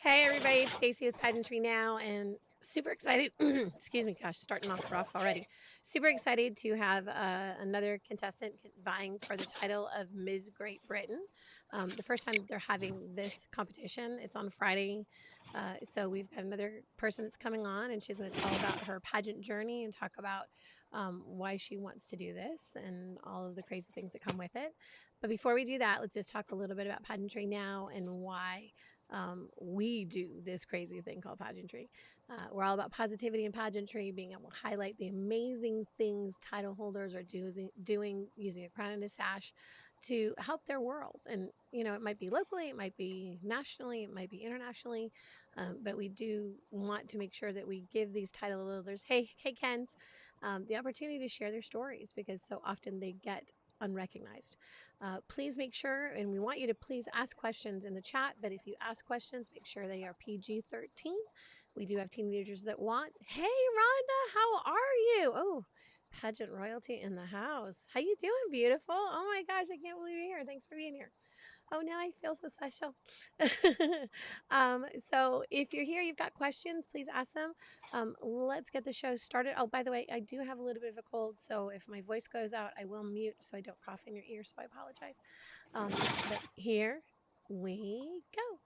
Hey everybody, it's Stacy with Pageantry Now, and super excited. Excuse me, gosh, starting off rough already. Super excited to have another contestant vying for the title of Ms. Great Britain. The first time they're having this competition, it's on Friday. So we've got another person that's coming on, and she's going to tell about her pageant journey and talk about why she wants to do this and all of the crazy things that come with it. But before we do that, let's just talk a little bit about Pageantry Now and why we do this crazy thing called pageantry. We're all about positivity and pageantry, being able to highlight the amazing things title holders are doing using a crown and a sash to help their world. And, you know, it might be locally, it might be nationally, it might be internationally, but we do want to make sure that we give these title holders, hey, Kens, the opportunity to share their stories because so often they get unrecognized. Please make sure, and we want you to please ask questions in the chat, but if you ask questions, make sure they are PG-13. We do have teenagers that want, hey, Rhonda, how are you? Oh, pageant royalty in the house. How you doing, beautiful? Oh my gosh, I can't believe you're here. Thanks for being here. Oh, now I feel so special. So if you're here, you've got questions, please ask them. Let's get the show started. Oh, by the way, I do have a little bit of a cold, so if my voice goes out, I will mute so I don't cough in your ear, so I apologize. But here we go.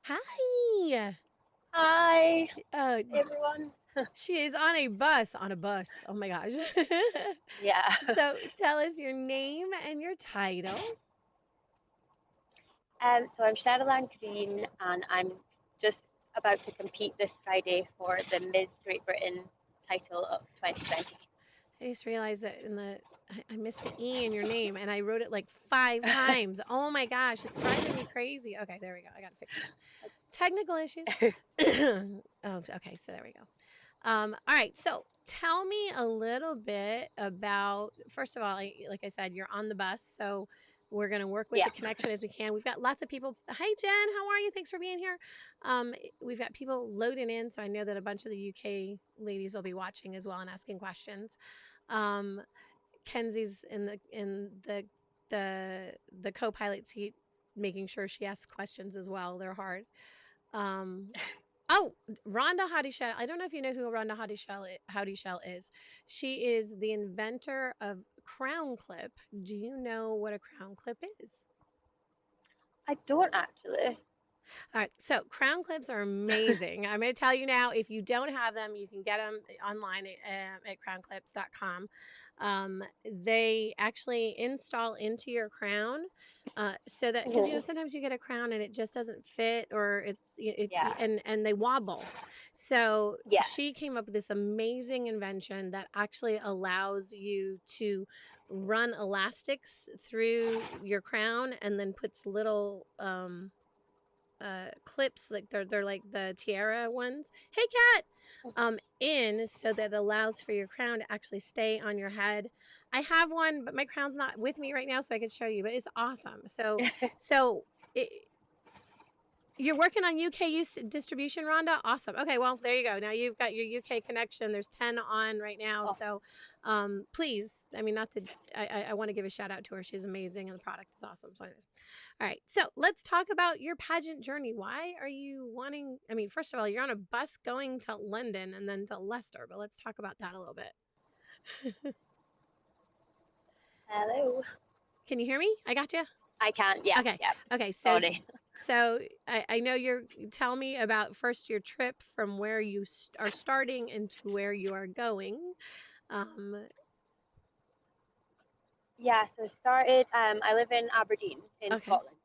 Hi. Hi, everyone. She is on a bus. On a bus. Oh my gosh. Yeah. So tell us your name and your title. So I'm Sherylanne Green, and I'm just about to compete this Friday for the Ms. Great Britain title of 2020. I just realized that I missed the E in your name and I wrote it like 5 times. Oh my gosh, it's driving me crazy. Okay, there we go. I got to fix it. Technical issues. Oh, okay, so there we go. All right, so tell me a little bit about, first of all, like I said, you're on the bus, so we're going to work with Yeah. the connection as we can. We've got lots of people. Hi, Jen. How are you? Thanks for being here. We've got people loading in, so I know that a bunch of the UK ladies will be watching as well and asking questions. Kenzie's in the co-pilot seat, making sure she asks questions as well. They're hard. Oh, Rhonda Hoddyshaw. I don't know if you know who Rhonda Hoddyshaw is. She is the inventor of Crown Clip. Do you know what a Crown Clip is? I don't actually. All right, so crown clips are amazing. I'm going to tell you now, if you don't have them, you can get them online at crownclips.com. They actually install into your crown so that, because, you know, sometimes you get a crown and it just doesn't fit or Yeah. and they wobble. So Yeah. she came up with this amazing invention that actually allows you to run elastics through your crown and then puts little clips, like they're like the tiara ones. Hey, cat. In so that allows for your crown to actually stay on your head. I have one, but my crown's not with me right now, so I could show you. But it's awesome. So you're working on UK use distribution, Rhonda? Awesome. Okay, well, there you go. Now you've got your UK connection. There's 10 on right now. Oh, So please, I mean, not to, I want to give a shout out to her. She's amazing and the product is awesome. So anyways, all right. So let's talk about your pageant journey. Why are you wanting, I mean, first of all, you're on a bus going to London and then to Leicester, but let's talk about that a little bit. hello. Can you hear me? I got you. I can. Yeah. Okay. Yeah. Okay. Sorry. So I know tell me about first your trip from where you are starting and to where you are going. Yeah. So started. I live in Aberdeen in Okay. Scotland.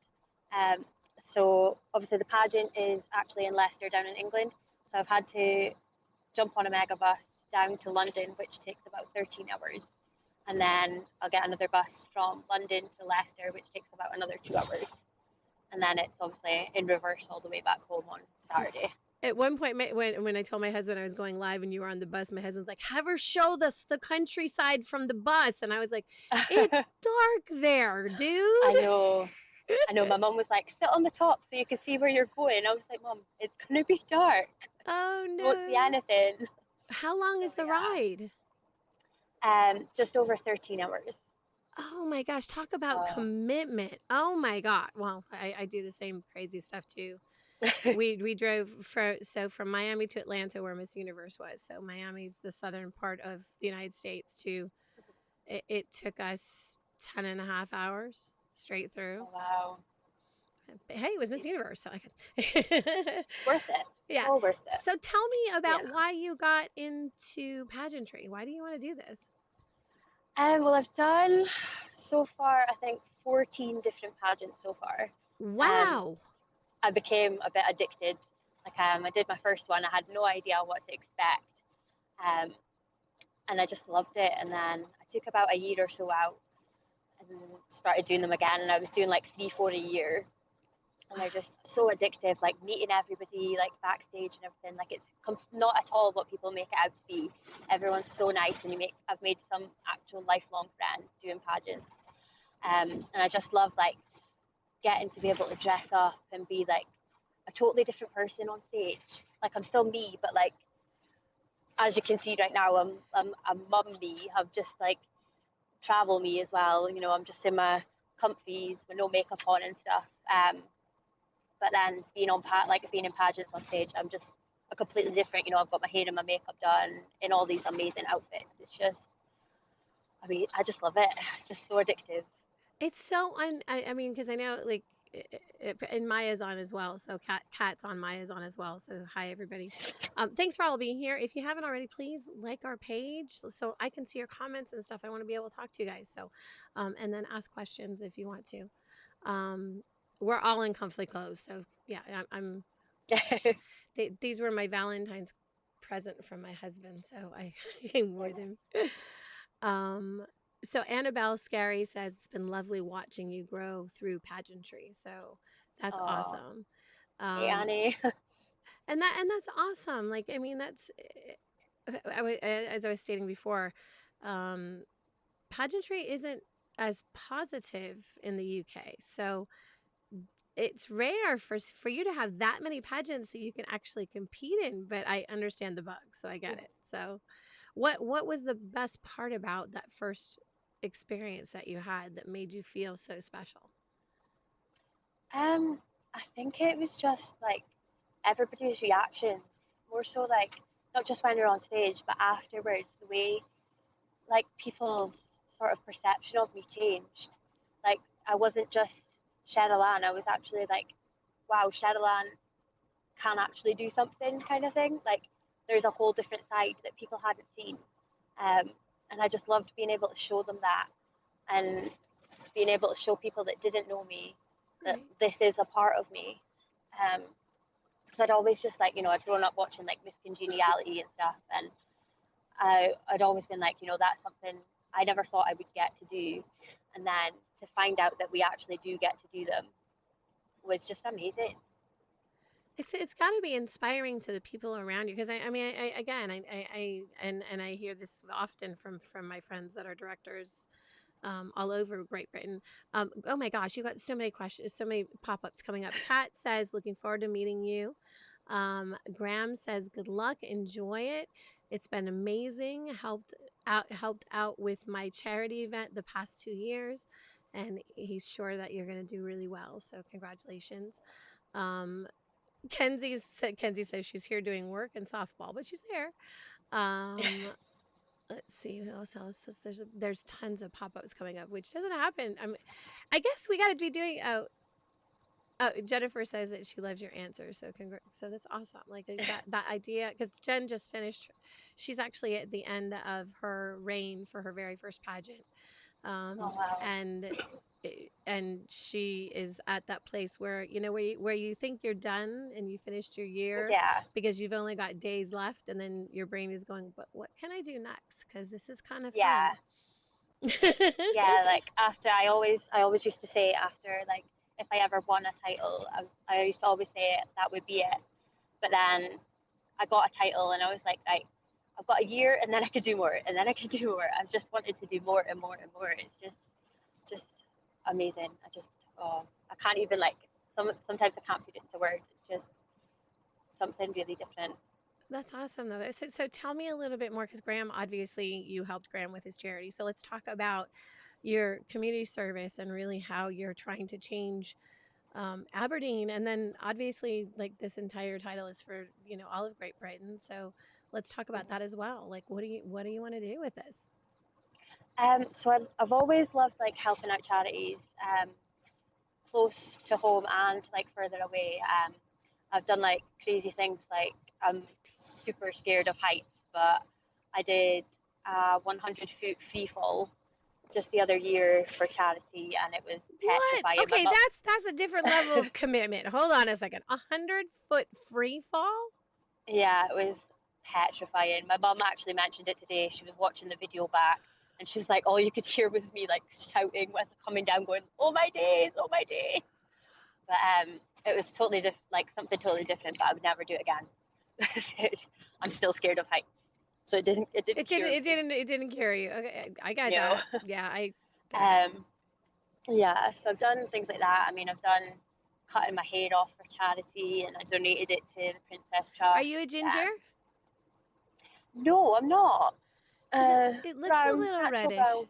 Um, so obviously the pageant is actually in Leicester down in England. So I've had to jump on a mega bus down to London, which takes about 13 hours. And then I'll get another bus from London to Leicester, which takes about another 2 hours. And then it's obviously in reverse all the way back home on Saturday. At one point, when I told my husband I was going live and you were on the bus, my husband's like, have her show us the countryside from the bus. And I was like, it's dark there, dude. I know. My mum was like, sit on the top so you can see where you're going. I was like, Mum, it's going to be dark. Oh, You won't see no. anything. How long is the ride? Just over 13 hours. Oh my gosh, talk about So commitment. Oh my God. Well, I do the same crazy stuff too. We drove from Miami to Atlanta where Miss Universe was. So Miami's the southern part of the United States to it took us 10.5 hours straight through. oh wow, But hey, it was Miss amazing. Universe, so I could Worth it. Yeah. So worth it. So tell me Yeah. about why you got into pageantry. Why do you want to do this? Well, I've done so far, I think 14 different pageants so far. Um, Wow. I became a bit addicted. Like I did my first one, I had no idea what to expect, um, and I just loved it. And then I took about a year or so out and started doing them again. And I was doing like 3, 4 a year, and they're just so addictive. Like meeting everybody, like backstage and everything. Like it's not at all what people make it out to be. Everyone's so nice, and I've made some actual lifelong friends doing pageants. And I just love like getting to be able to dress up and be like a totally different person on stage. Like I'm still me, but like as you can see right now, I'm mum me. I'm just like travel me as well. You know, I'm just in my comfies with no makeup on and stuff. But then being in pageants on stage, I'm just a completely different. You know, I've got my hair and my makeup done in all these amazing outfits. It's just, I mean, I just love it. It's just so addictive. It's so I mean, because I know like and Maya's on as well. So Kat's on, Maya's on as well. So hi everybody. Thanks for all being here. If you haven't already, please like our page so I can see your comments and stuff. I want to be able to talk to you guys. So, and then ask questions if you want to. Um, we're all in comfy clothes, so yeah, I'm these were my Valentine's present from my husband, so I wore them. Um, so Annabelle Scary says it's been lovely watching you grow through pageantry. So that's Oh, awesome. hey Um, Annie. and that's awesome. Like I mean, that's as I was stating before, um, pageantry isn't as positive in the UK. So it's rare for you to have that many pageants that you can actually compete in, but I understand the bug, so I get it. So what was the best part about that first experience that you had that made you feel so special? I think it was just like everybody's reactions, more so like not just when you're on stage, but afterwards, the way like people's sort of perception of me changed. Like I wasn't just Sherylanne, I was actually like, wow, Sherylanne can actually do something kind of thing. Like there's a whole different side that people hadn't seen. Um, and I just loved being able to show them that and being able to show people that didn't know me that Right. this is a part of me. Um, because I'd always just like, you know, I'd grown up watching like Miss Congeniality and stuff, and I'd always been like, you know, that's something I never thought I would get to do, and then to find out that we actually do get to do them was just amazing. It's got to be inspiring to the people around you because I mean I again I and I hear this often from my friends that are directors all over Great Britain. Oh my gosh, you got so many questions, so many pop ups coming up. Kat says, looking forward to meeting you. Graham says, good luck, enjoy it. It's been amazing. Helped out with my charity event the past 2 years, and he's sure that you're going to do really well. So congratulations. Um, Kenzie says she's here doing work and softball, but she's there. Um, let's see who else says there's tons of pop-ups coming up, which doesn't happen. I guess we got to be doing. Oh, Jennifer says that she loves your answer, so so that's awesome. Like that idea, because Jen just finished. She's actually at the end of her reign for her very first pageant, Oh wow. and and she is at that place where you know where you think you're done and you finished your year Yeah, because you've only got days left, and then your brain is going, but what can I do next? Because this is kind of yeah, fun. yeah. Like after, I always used to say after, like if I ever won a title, I used to always say that would be it. But then I got a title, and I was like, I've got a year, and then I could do more, and then I could do more. I just wanted to do more and more and more. It's just amazing. I just, oh, I can't even like, sometimes I can't put it into words. It's just something really different. That's awesome, though. So tell me a little bit more, because Graham, obviously, you helped Graham with his charity. So let's talk about your community service and really how you're trying to change Aberdeen. And then obviously, like, this entire title is for, all of Great Britain. So let's talk about that as well. Like, what do you want to do with this? So I've always loved like helping out charities, close to home and like further away. I've done like crazy things, like I'm super scared of heights, but I did a 100-foot free fall just the other year for charity, and it was What? petrifying. Okay, that's a different level of commitment. Hold on a second. 100-foot free fall? Yeah, it was petrifying. My mum actually mentioned it today. She was watching the video back, and she was like, all you could hear was me like shouting as coming down, going, "Oh my days, oh my days!" But it was totally like something totally different. But I would never do it again. I'm still scared of heights, so it didn't. It didn't. It didn't carry you. Okay, I got No. that. Yeah, I got it. Yeah, so I've done things like that. I mean, I've done cutting my hair off for charity, and I donated it to the Princess Trust. Are you a ginger? No, I'm not. 'Cause it looks a Brown, little natural reddish.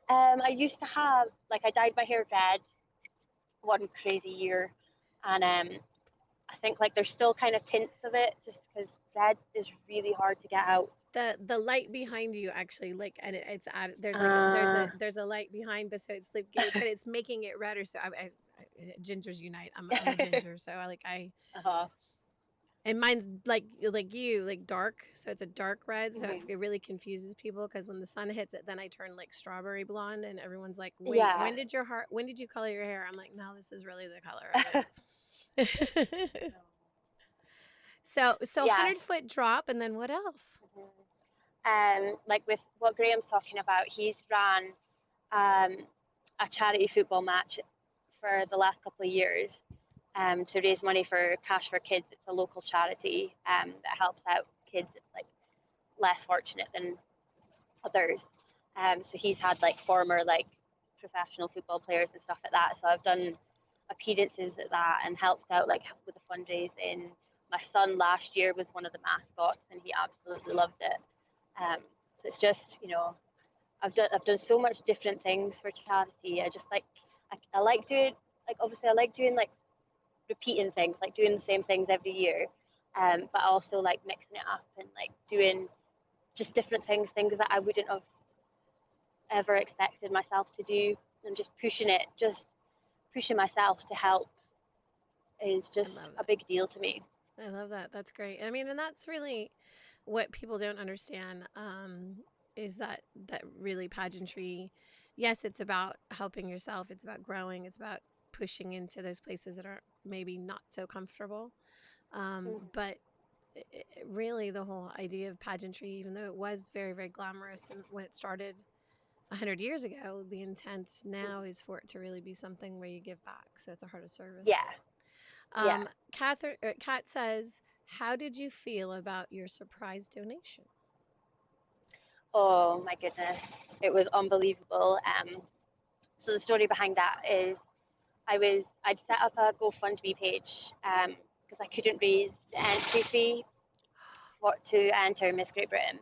brown. I used to have, like, I dyed my hair red one crazy year, and I think like there's still kind of tints of it, just because red is really hard to get out. The light behind you actually, like, and it's there's like there's a light behind, but so it's like, but it's making it redder. So I gingers unite. I'm a ginger, so Uh-huh. and mine's like you, like dark, so it's a dark red. So Mhm. it really confuses people because when the sun hits it, then I turn like strawberry blonde, and everyone's like, "Wait, Yeah. when did you color your hair?" I'm like, "No, this is really the color of it." So Yes. 100-foot drop, and then what else? Like with what Graham's talking about, he's ran a charity football match for the last couple of years to raise money for Cash for Kids. It's a local charity that helps out kids like less fortunate than others. So he's had like former like professional football players and stuff like that. So I've done appearances at that and helped out like with the fundraising. My son last year was one of the mascots, and he absolutely loved it. So it's just, I've done so much different things for charity. I just like I like doing, like, obviously I like doing like repeating things, like doing the same things every year, but also like mixing it up and like doing just different things that I wouldn't have ever expected myself to do, and just pushing myself to help is just a big deal to me. I love that. That's great. I mean, and that's really what people don't understand, is that really pageantry, yes, it's about helping yourself, it's about growing, it's about pushing into those places that are maybe not so comfortable. But really, the whole idea of pageantry, even though it was very, very glamorous and when it started 100 years ago, the intent now is for it to really be something where you give back. So it's a heart of service. Yeah. Yeah. Kat says, how did you feel about your surprise donation? Oh my goodness, it was unbelievable. So the story behind that is I'd set up a GoFundMe page because I couldn't raise the entry fee to enter Miss Great Britain.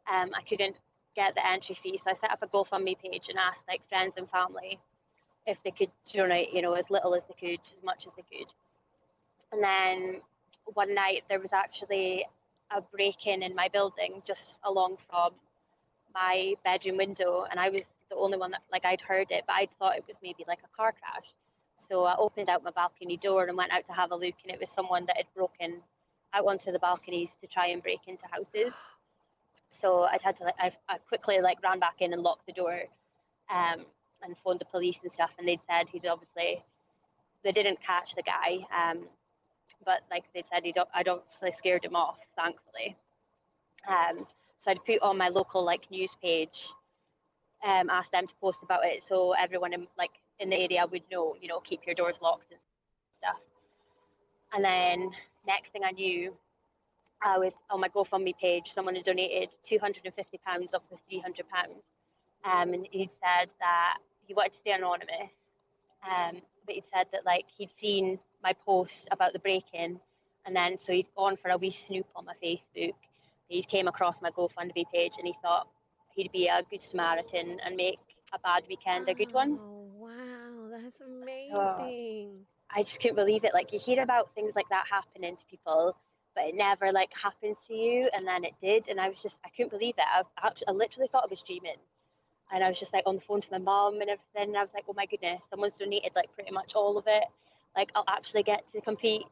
I couldn't get the entry fee, so I set up a GoFundMe page and asked like friends and family if they could donate, as little as they could, as much as they could. And then one night there was actually a break-in in my building just along from my bedroom window, and I was the only one that, like, I'd heard it, but I'd thought it was maybe like a car crash. So I opened out my balcony door and went out to have a look, and it was someone that had broken out onto the balconies to try and break into houses. So I'd had to I quickly like ran back in and locked the door, and phoned the police and stuff, and they'd said they didn't catch the guy, but like they said I'd obviously scared him off, thankfully. So I'd put on my local like news page, asked them to post about it so everyone in the area would know, keep your doors locked and stuff. And then next thing I knew, on my GoFundMe page, someone had donated £250 of the £300, and he'd said that he wanted to stay anonymous, but he said that like he'd seen my post about the break-in, and then so he'd gone for a wee snoop on my Facebook. He came across my GoFundMe page and he thought he'd be a good Samaritan and make a bad weekend a good one. Oh, wow. That's So amazing. I just couldn't believe it. Like, you hear about things like that happening to people, but it never like happens to you, and then it did, and I couldn't believe it. I literally thought I was dreaming, and I was just like on the phone to my mom and everything, and I was like, oh my goodness, someone's donated like pretty much all of it. Like, I'll actually get to compete.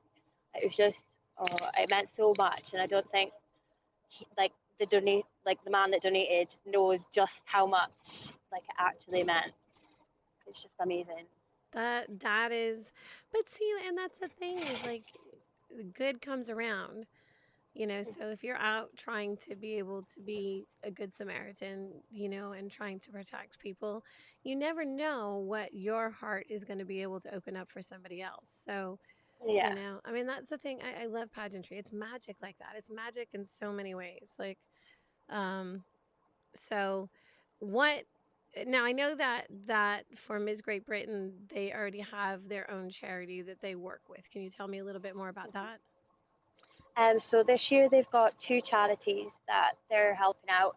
It was just, oh, it meant so much, and I don't think like the man that donated knows just how much like it actually meant. It's just amazing. That is, but see, and that's the thing is like, good comes around. So if you're out trying to be able to be a good Samaritan, and trying to protect people, you never know what your heart is going to be able to open up for somebody else. So, Yeah. I mean, that's the thing. I love pageantry. It's magic like that. It's magic in so many ways. Like, um, so what? Now I know that for Ms. Great Britain, they already have their own charity that they work with. Can you tell me a little bit more about that? So this year they've got two charities that they're helping out.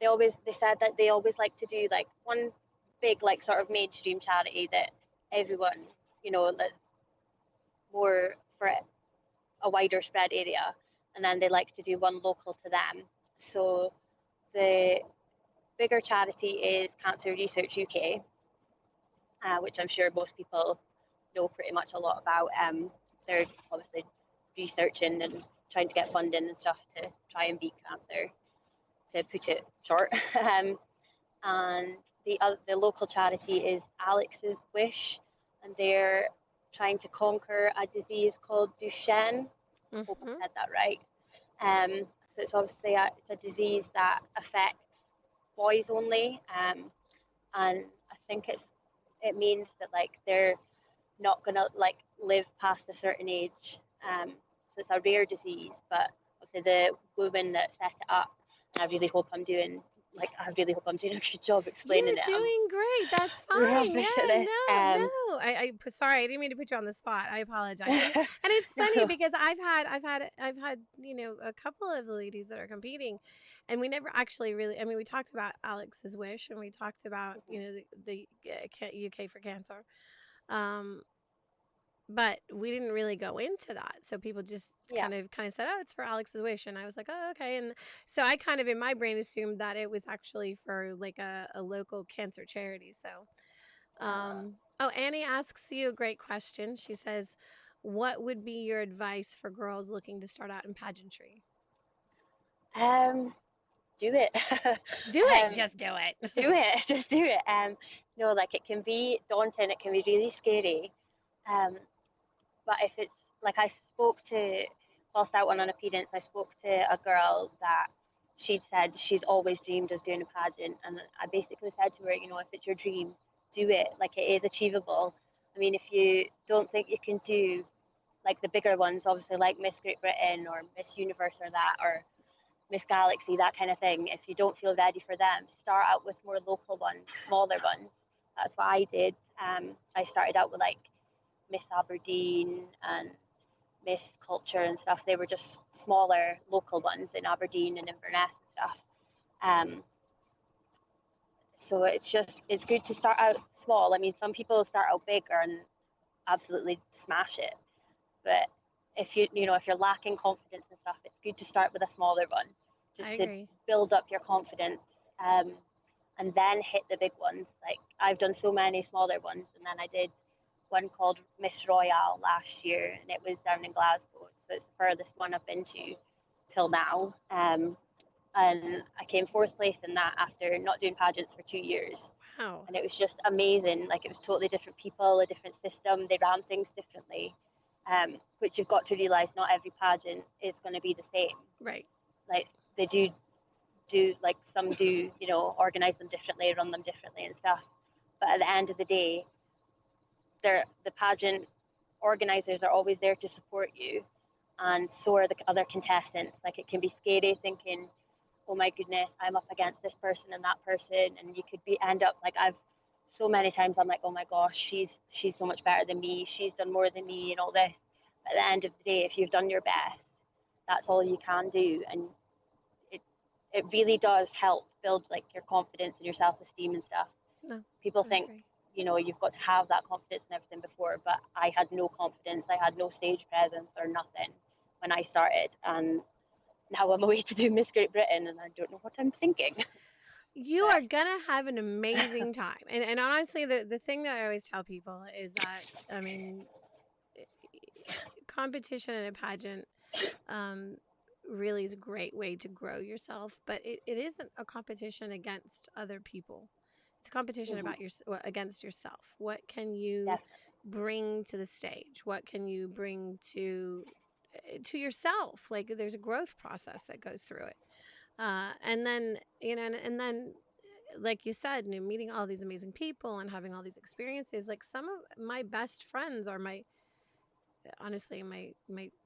They said that they always like to do like one big like sort of mainstream charity that everyone that's more for a wider spread area, and then they like to do one local to them. So the bigger charity is Cancer Research UK, which I'm sure most people know pretty much a lot about. They're obviously researching and trying to get funding and stuff to try and beat cancer, to put it short. And the local charity is Alex's Wish, and they're trying to conquer a disease called Duchenne. I hope I Mm-hmm. said that right. So it's obviously it's a disease that affects boys only, and I think it means that like they're not gonna like live past a certain age. So it's a rare disease, but obviously the woman that set it up, and I really hope I'm doing a good job explaining You're it. I'm doing great. That's fine. rubbish at Yeah, this. no. Sorry, I didn't mean to put you on the spot. I apologize. And it's funny No. because I've had a couple of the ladies that are competing, and we never actually really. I mean, we talked about Alex's Wish, and we talked about the UK for cancer. Um, but we didn't really go into that, so people just Yeah. kind of said, oh, it's for Alex's Wish, and I was like, oh, okay. And so I kind of in my brain assumed that it was actually for like a local cancer charity. So oh, Annie asks you a great question. She says, what would be your advice for girls looking to start out in pageantry? Um, do it. Do it. um, Just do it. do it. Just do it. No, like it can be daunting. It can be really scary. Um, but if it's like I spoke to whilst out on an appearance, I spoke to a girl that she'd said she's always dreamed of doing a pageant, and I basically said to her, if it's your dream, do it. Like, it is achievable. I mean, if you don't think you can do like the bigger ones, obviously like Miss Great Britain or Miss Universe or that, or Miss Galaxy, that kind of thing, if you don't feel ready for them, start out with more local ones, smaller ones. That's what I did. I started out with like Miss Aberdeen and Miss Culture and stuff. They were just smaller local ones in Aberdeen and Inverness and stuff. Um, so it's good to start out small. I mean, some people start out bigger and absolutely smash it, but if you're lacking confidence and stuff, it's good to start with a smaller one, I just to agree. build up your confidence. And then hit the big ones. Like, I've done so many smaller ones, and then I did one called Miss Royale last year, and it was down in Glasgow. So it's the furthest one I've been to till now. And I came fourth place in that after not doing pageants for 2 years. Wow. And it was just amazing. Like, it was totally different people, a different system. They ran things differently, which you've got to realise not every pageant is going to be the same. Right. Like, they do like some do, organise them differently, run them differently and stuff. But at the end of the day, the pageant organisers are always there to support you, and so are the other contestants. Like, it can be scary thinking, oh my goodness, I'm up against this person and that person, and you could end up like I've so many times I'm like, oh my gosh, she's so much better than me, she's done more than me and all this. But at the end of the day, if you've done your best, that's all you can do, and it really does help build like your confidence and your self-esteem and stuff. No, People I think, agree. you know, you've got to have that confidence and everything before, but I had no confidence. I had no stage presence or nothing when I started, and now I'm away to do Miss Great Britain, and I don't know what I'm thinking. You But are gonna have an amazing time. And honestly, the thing that I always tell people is that, I mean, competition in a pageant um, really is a great way to grow yourself, but it isn't a competition against other people. It's a competition mhm, about against yourself. What can you definitely, bring to the stage? What can you bring to yourself? Like, there's a growth process that goes through it. And then, and then, like you said, meeting all these amazing people and having all these experiences. Like, some of my best friends are my honestly, my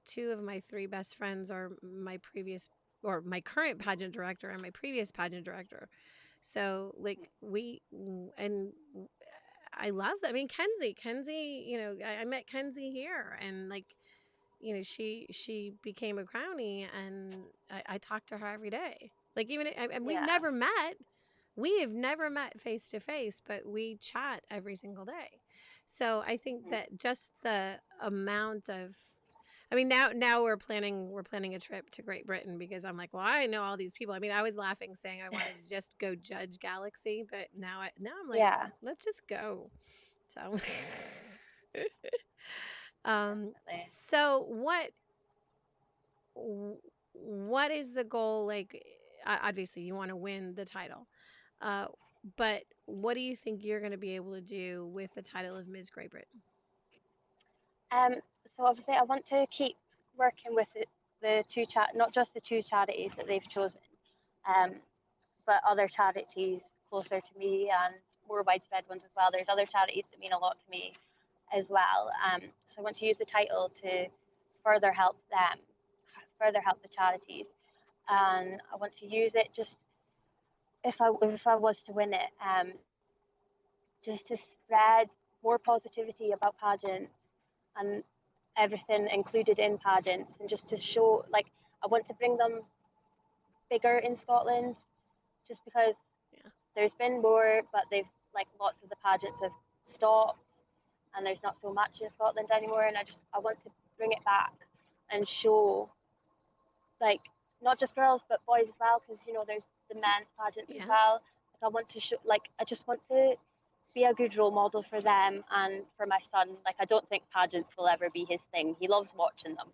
two of my three best friends are my previous or my current pageant director and my previous pageant director. So, like, and I love that. I mean, Kenzie, I met Kenzie here, and, like, she became a crownie, and I talk to her every day. Like, even and we've yeah, never met. We have never met face to face, but we chat every single day. So I think mhm, that just the amount of, I mean, now we're planning a trip to Great Britain because I'm like, well, I know all these people. I mean, I was laughing saying I wanted to just go judge Galaxy, but now I'm like, yeah, let's just go. So, um, definitely. so what is the goal? Like, obviously you want to win the title, uh, but what do you think you're going to be able to do with the title of Ms. Great Britain? Um, so obviously, I want to keep working with the not just the two charities that they've chosen, um, but other charities closer to me and more widespread ones as well. There's other charities that mean a lot to me as well. So I want to use the title to further help them, further help the charities, and I want to use it just if I was to win it, just to spread more positivity about pageants and everything included in pageants, and just to show like I want to bring them bigger in Scotland, just because Yeah. there's been more, but they've like lots of the pageants have stopped, and there's not so much in Scotland anymore. And I want to bring it back and show like not just girls but boys as well, because you know there's the men's pageants as Yeah. well. Like I want to show like I just want to be a good role model for them and for my son. Like I don't think pageants will ever be his thing. He loves watching them,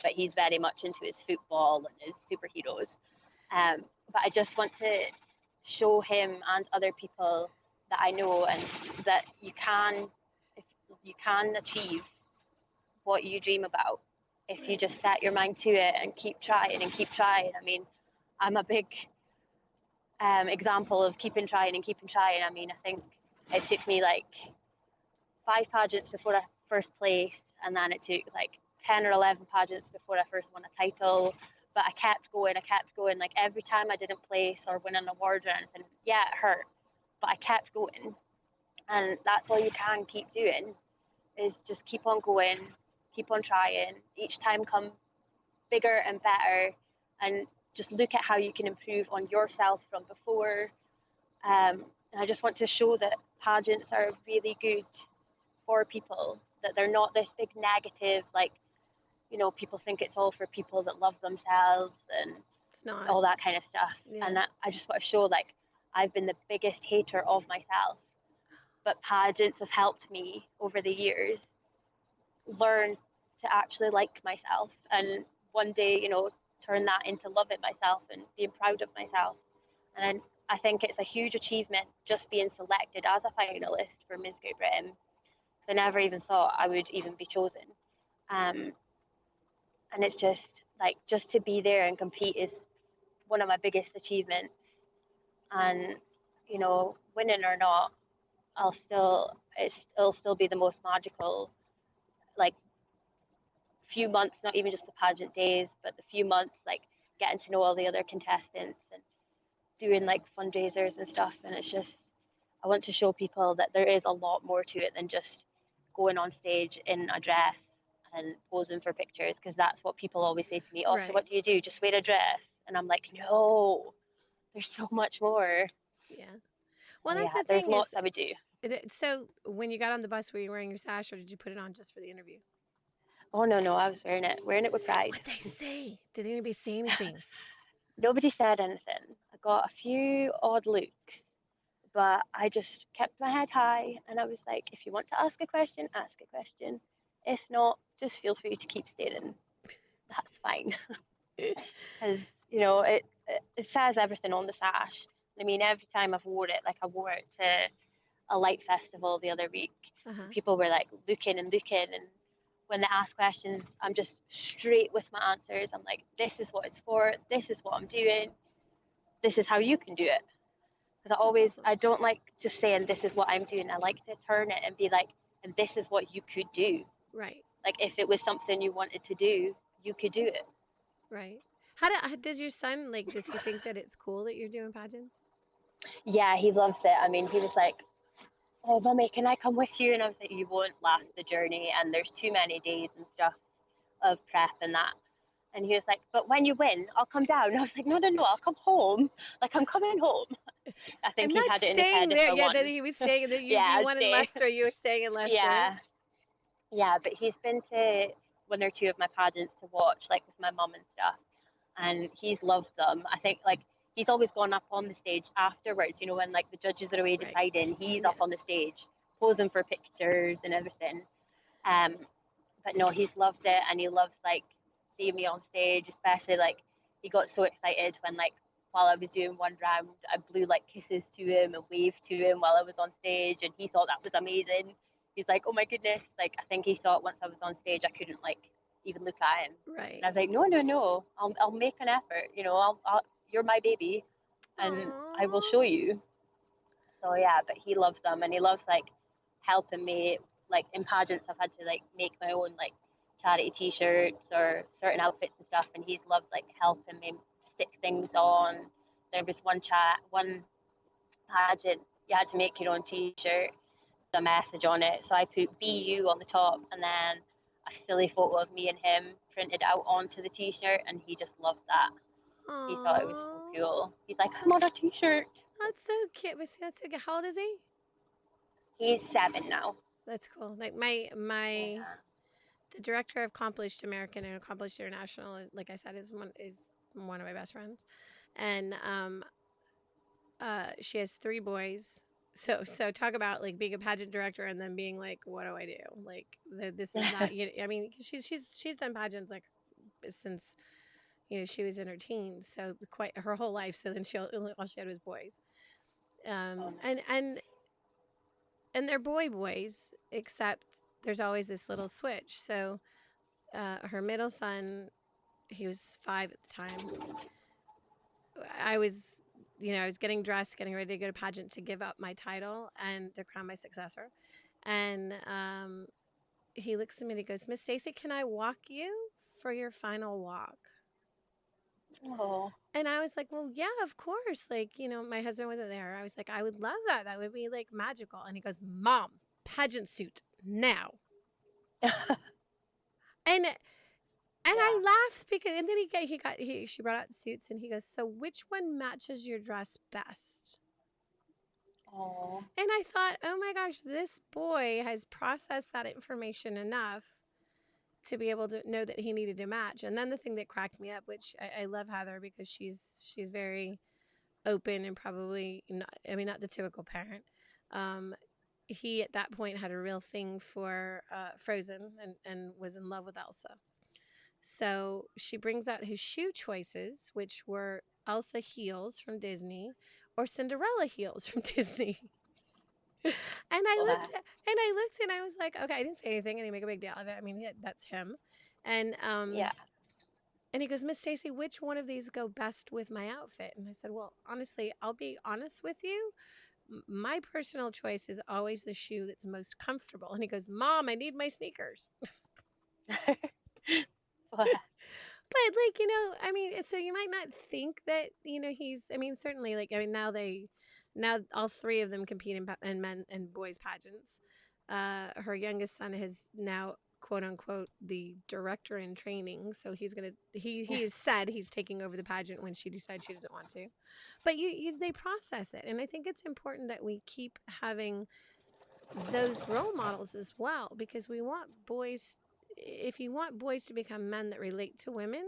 but he's very much into his football and his superheroes. But I just want to show him and other people that I know, and that if you can achieve what you dream about if you Right. just set your mind to it and keep trying and keep trying. I mean, I'm a big example of keeping trying and keeping trying. I mean, I think it took me like 5 pageants before I first placed, and then it took like 10 or 11 pageants before I first won a title. But I kept going, I kept going. Like every time I didn't place or win an award or anything, yeah, it hurt, but I kept going. And that's all you can keep doing is just keep on going, keep on trying. Each time come bigger and better, and just look at how you can improve on yourself from before. And I just want to show that pageants are really good for people, that they're not this big negative, like, you know, people think it's all for people that love themselves and It's not. all that kind of stuff. Yeah. And I just want to show, like, I've been the biggest hater of myself, but pageants have helped me over the years learn to actually like myself, and one day, you know, turn that into loving myself and being proud of myself. And I think it's a huge achievement just being selected as a finalist for Miss Great Britain. So I never even thought I would even be chosen. Um, and it's just like just to be there and compete is one of my biggest achievements. And you know, winning or not, it'll still be the most magical like few months, not even just the pageant days, but the few months like getting to know all the other contestants and doing like fundraisers and stuff. And it's just, I want to show people that there is a lot more to it than just going on stage in a dress and posing for pictures, because that's what people always say to me. Oh, so Right. what do you do? Just wear a dress? And I'm like, no. there's so much more. Yeah. So Well, that's yeah, the there's thing is, lots I would do. so when you got on the bus, were you wearing your sash, or did you put it on just for the interview? Oh no, I was wearing it with pride. What'd they say? Did anybody say anything? Nobody said anything. I got a few odd looks, but I just kept my head high and I was like, if you want to ask a question, ask a question. If not, just feel free to keep staring. That's fine. Because, you know, it says everything on the sash. I mean, every time I've wore it, like I wore it to a light festival the other week, and Uh-huh. people were like looking and looking. And when they ask questions, I'm just straight with my answers. I'm like, this is what it's for. This is what I'm doing. This is how you can do it. Because That's awesome. I don't like just saying this is what I'm doing. I like to turn it and be like, and this is what you could do. Right. Like if it was something you wanted to do, you could do it. Right. Does your son, like, does he think that it's cool that you're doing pageants? Yeah, he loves it. I mean, he was like, oh, Mummy, can I come with you? And I was like, you won't last the journey, and there's too many days and stuff of prep and that. And he was like, but when you win, I'll come down. And I was like, no, no, no, I'll come home. Like, I'm coming home. I I'm think he not had it in his head staying if there. I Yeah, won. that he was staying that if Yeah, you I'd won in stay. Leicester, you were staying in Leicester. Yeah, yeah, but he's been to one or two of my pageants to watch, like with my mum and stuff, and he's loved them. I think like he's always gone up on the stage afterwards. You know, when like the judges are away Right. deciding, he's Yeah. up on the stage posing for pictures and everything. Um, but no, he's loved it, and he loves like seeing me on stage, especially like he got so excited when like while I was doing one round, I blew like kisses to him and waved to him while I was on stage, and he thought that was amazing. He's like, oh my goodness, like I think he thought once I was on stage I couldn't like even look at him, Right. and I was like, no, no, no, I'll make an effort, you know, you're my baby, and I will show Aww. you. So yeah, but he loves them, and he loves like helping me. Like in pageants, I've had to like make my own like charity T-shirts or certain outfits and stuff, and he's loved like helping me stick things on. There was one pageant you had to make your own T-shirt, with a message on it. So I put "BU" on the top, and then a silly photo of me and him printed out onto the T-shirt, and he just loved that. He thought it was so Aww. cool. He's like, "I'm on a T-shirt." That's so cute. But see, that's so good. How old is he? He's 7 now. That's cool. Like my Yeah. the director of Accomplished American and Accomplished International, like I said, is one of my best friends, and she has 3 boys. So talk about like being a pageant director and then being like, what do I do? Like this is not. I mean, she's done pageants like since she was in her teens, so quite her whole life. So then all she had was boys, Oh, and nice. they're boys, except there's always this little switch. So her middle son, he was 5 at the time. I was, I was getting dressed, getting ready to go to pageant to give up my title and to crown my successor. And he looks at me and he goes, Miss Stacy, can I walk you for your final walk? Oh. And I was like, well, yeah, of course. Like, my husband wasn't there. I was like, I would love that. That would be like magical. And he goes, Mom, pageant suit now. And I Yeah. laughed because, and then she brought out suits and he goes, so which one matches your dress best? Oh. And I thought, oh my gosh, this boy has processed that information enough to be able to know that he needed to match. And then the thing that cracked me up, which I love Heather because she's very open and probably not, I mean, not the typical parent. He at that point had a real thing for Frozen and was in love with Elsa. So she brings out his shoe choices, which were Elsa heels from Disney or Cinderella heels from Disney. And Bless. I looked and I was like, okay, I didn't say anything. I didn't make a big deal of it. I mean, that's him. And Yeah. and he goes, Miss Stacy, which one of these go best with my outfit? And I said, well, honestly, I'll be honest with you. My personal choice is always the shoe that's most comfortable. And he goes, Mom, I need my sneakers. Bless. But like, I mean, so you might not think that, he's, I mean, certainly like, I mean, now all 3 of them compete in men and boys pageants. Her youngest son has now quote unquote the director in training, so he has said he's taking over the pageant when she decides she doesn't want to. But they process it, and I think it's important that we keep having those role models as well, because we want boys, if you want boys to become men that relate to women,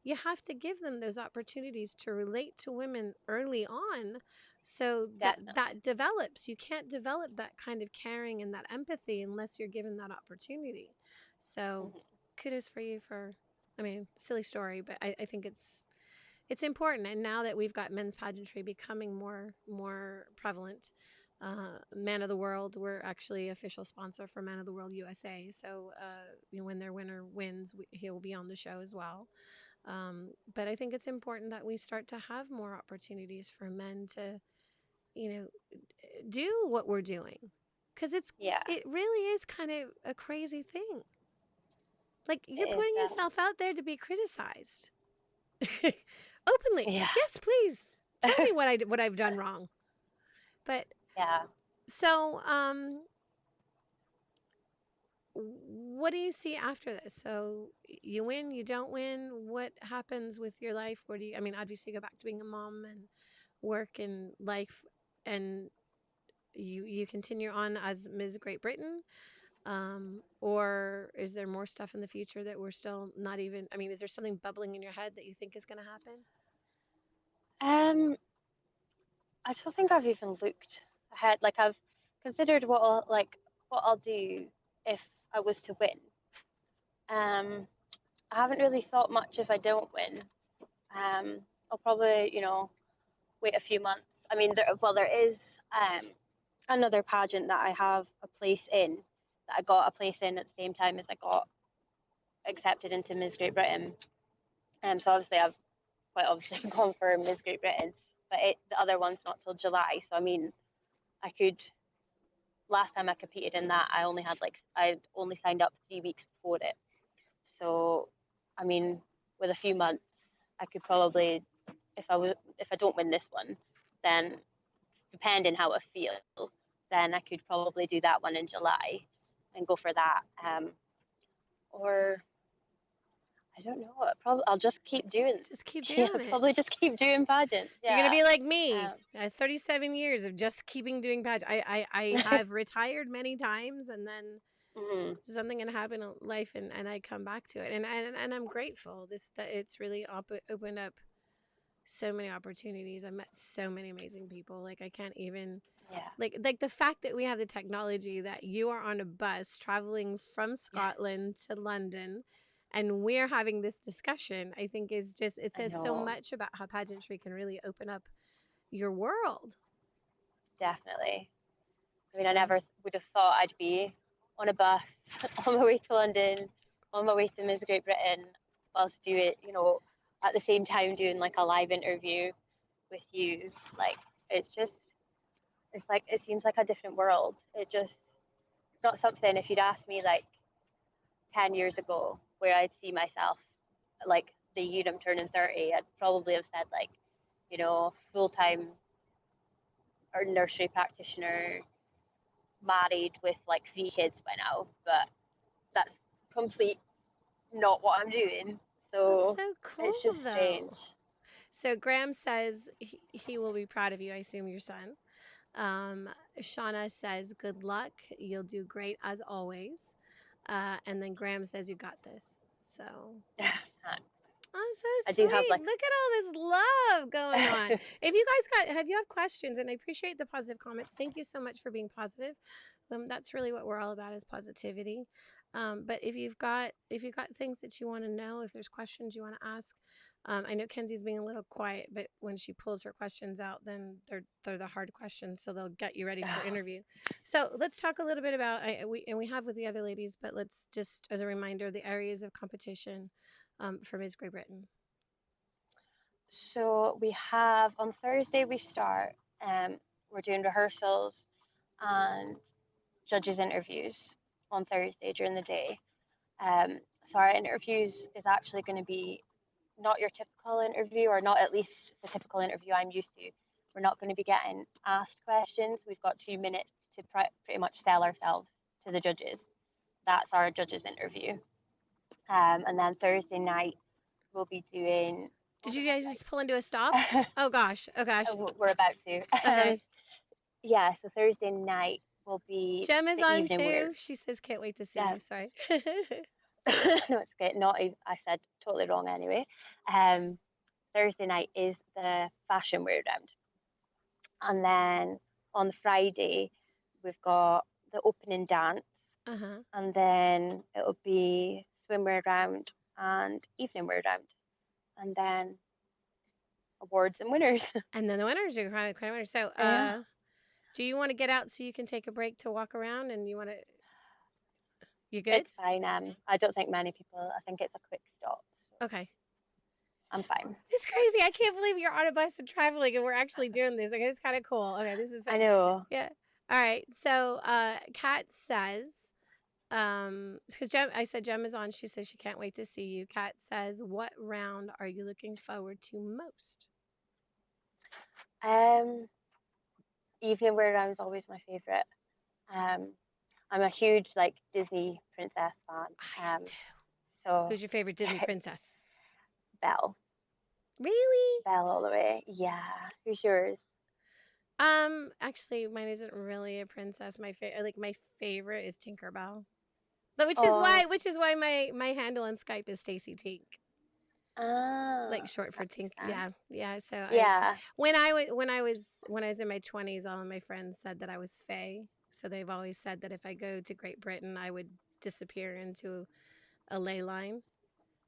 you have to give them those opportunities to relate to women early on, so that Definitely. develops. You can't develop that kind of caring and that empathy unless you're given that opportunity. So Mhm. kudos for you for, I mean, silly story, but I think it's important. And now that we've got men's pageantry becoming more prevalent, Man of the World, we're actually official sponsor for Man of the World USA. So when their winner wins, he'll be on the show as well. But I think it's important that we start to have more opportunities for men to, you know, do what we're doing, because Yeah, it really is kind of a crazy thing. Like, it you're is. putting yourself out there to be criticized openly. Yeah. Yes, please tell me what I've done wrong. But Yeah. so, what do you see after this? So you win, you don't win. What happens with your life? Where do you? I mean, obviously, you go back to being a mom and work and life, and you continue on as Ms. Great Britain. Or is there more stuff in the future that we're still not even? I mean, is there something bubbling in your head that you think is going to happen? Um, I don't think I've even looked ahead. Like I've considered what I'll do if I was to win. Um, I haven't really thought much if I don't win. I'll probably, wait a few months. I mean, there is another pageant that I have a place in, that I got a place in at the same time as I got accepted into Miss Great Britain. So obviously I've quite obviously gone for Miss Great Britain, but the other one's not till July. So I mean, I could. Last time I competed in that, I only signed up 3 weeks before it. So, I mean, with a few months, I could probably, if I don't win this one, then depending how I feel, then I could probably do that one in July and go for that. Or I don't know. I'll just keep doing. Just keep Yeah, doing it. probably just keep doing pageants. You're gonna Yeah. be like me, Um, 37 years of just keeping doing pageant. I have retired many times, and then mhm, something can happen in life, and I come back to it, and I'm grateful that it's really opened up so many opportunities. I met so many amazing people. Like, I can't even, yeah. like the fact that we have the technology that you are on a bus traveling from Yeah. Scotland to London, and we're having this discussion, I think is just, it I says so know. much about how pageantry can really open up your world. Definitely. I mean, I So never would have thought I'd be on a bus on my way to London, on my way to Miss Great Britain, whilst do it, at the same time doing like a live interview with you. Like, it's just, it's like, it seems like a different world. It's not something, if you'd asked me like 10 years ago where I'd see myself, like the year I'm turning 30, I'd probably have said like, full time or nursery practitioner, married with like 3 kids by now, but that's complete not what I'm doing. that's So so cool, it's just strange. though. So Graham says he will be proud of you. I assume your son. Um, Shauna says, "Good luck. You'll do great as always." And then Graham says, "You got this." So, oh, I so do have sweet. like, Look at all this love going on. If you guys have you have questions, and I appreciate the positive comments. Thank you so much for being positive. That's really what we're all about, is positivity. But if you've got things that you want to know, if there's questions you want to ask, I know Kenzie's being a little quiet, but when she pulls her questions out, then they're the hard questions, so they'll get you ready for interview. So let's talk a little bit about, we have with the other ladies, but let's just, as a reminder, the areas of competition for Ms. Great Britain. so we have on Thursday we start. We're doing rehearsals and judges interviews on Thursday during the day. So our interviews is actually going to be not your typical interview, or not at least the typical interview I'm used to. We're not going to be getting asked questions. We've got 2 minutes to pretty much sell ourselves to the judges. that's our judges interview. And then Thursday night we'll be doing. Did you guys just pull into a stop? Oh gosh. Oh gosh. We're about to. Okay. Yeah, so Thursday night will be Jem is the on evening too. where. She says can't wait to see Yeah. you. Sorry. No, it's okay. Not even, I said totally wrong anyway. Thursday night is the fashion wear round. And then on Friday, we've got the opening dance. Uh-huh. And then it'll be swimwear round and evening wear round. And then awards and winners. And then the winners, you're crowned winners. So, Yeah. do you want to get out so you can take a break to walk around and you want to? You good? It's fine. I don't think many people. I think it's a quick stop. So Okay. I'm fine. It's crazy. I can't believe you're on a bus and traveling and we're actually doing this. Okay, it's kind of cool. Okay, this is. I know. Yeah. All right. So, Kat says, because I said Jem is on. She says she can't wait to see you. Kat says, what round are you looking forward to most? Evening wear round is always my favorite. I'm a huge like Disney princess fan. I am too. So Who's your favorite Disney princess? Belle. Really? Belle all the way. Yeah. Who's yours? Actually, mine isn't really a princess. My favorite is Tinkerbell. But which is why my handle on Skype is Stacy Tink. Like short for Tink. Yeah. Yeah. So yeah. When I was in my 20s, all of my friends said that I was Fae. So they've always said that if I go to Great Britain, I would disappear into a ley line.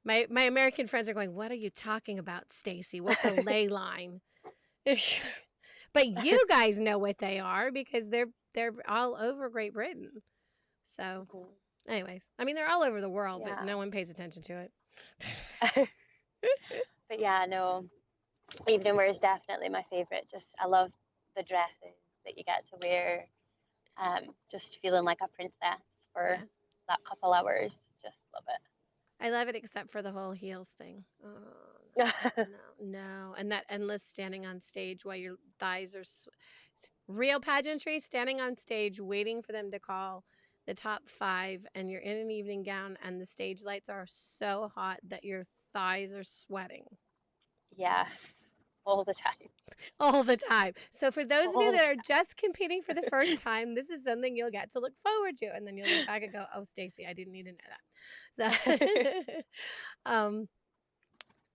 My American friends are going, "What are you talking about, Stacy? What's a ley line?" But you guys know what they are because they're all over Great Britain. So, anyways, I mean they're all over the world, but no one pays attention to it. But yeah, no, evening wear is definitely my favorite. Just I love the dresses that you get to wear. Just feeling like a princess for that couple hours. Just love it. I love it except for the whole heels thing. Oh, no. And that endless standing on stage while your thighs are real pageantry, standing on stage waiting for them to call the top 5 and you're in an evening gown and the stage lights are so hot that your thighs are sweating. Yes. All the time. All the time. So for those of you that are just competing for the first time, this is something you'll get to look forward to. And then you'll look back and go, oh, Stacy, I didn't need to know that. So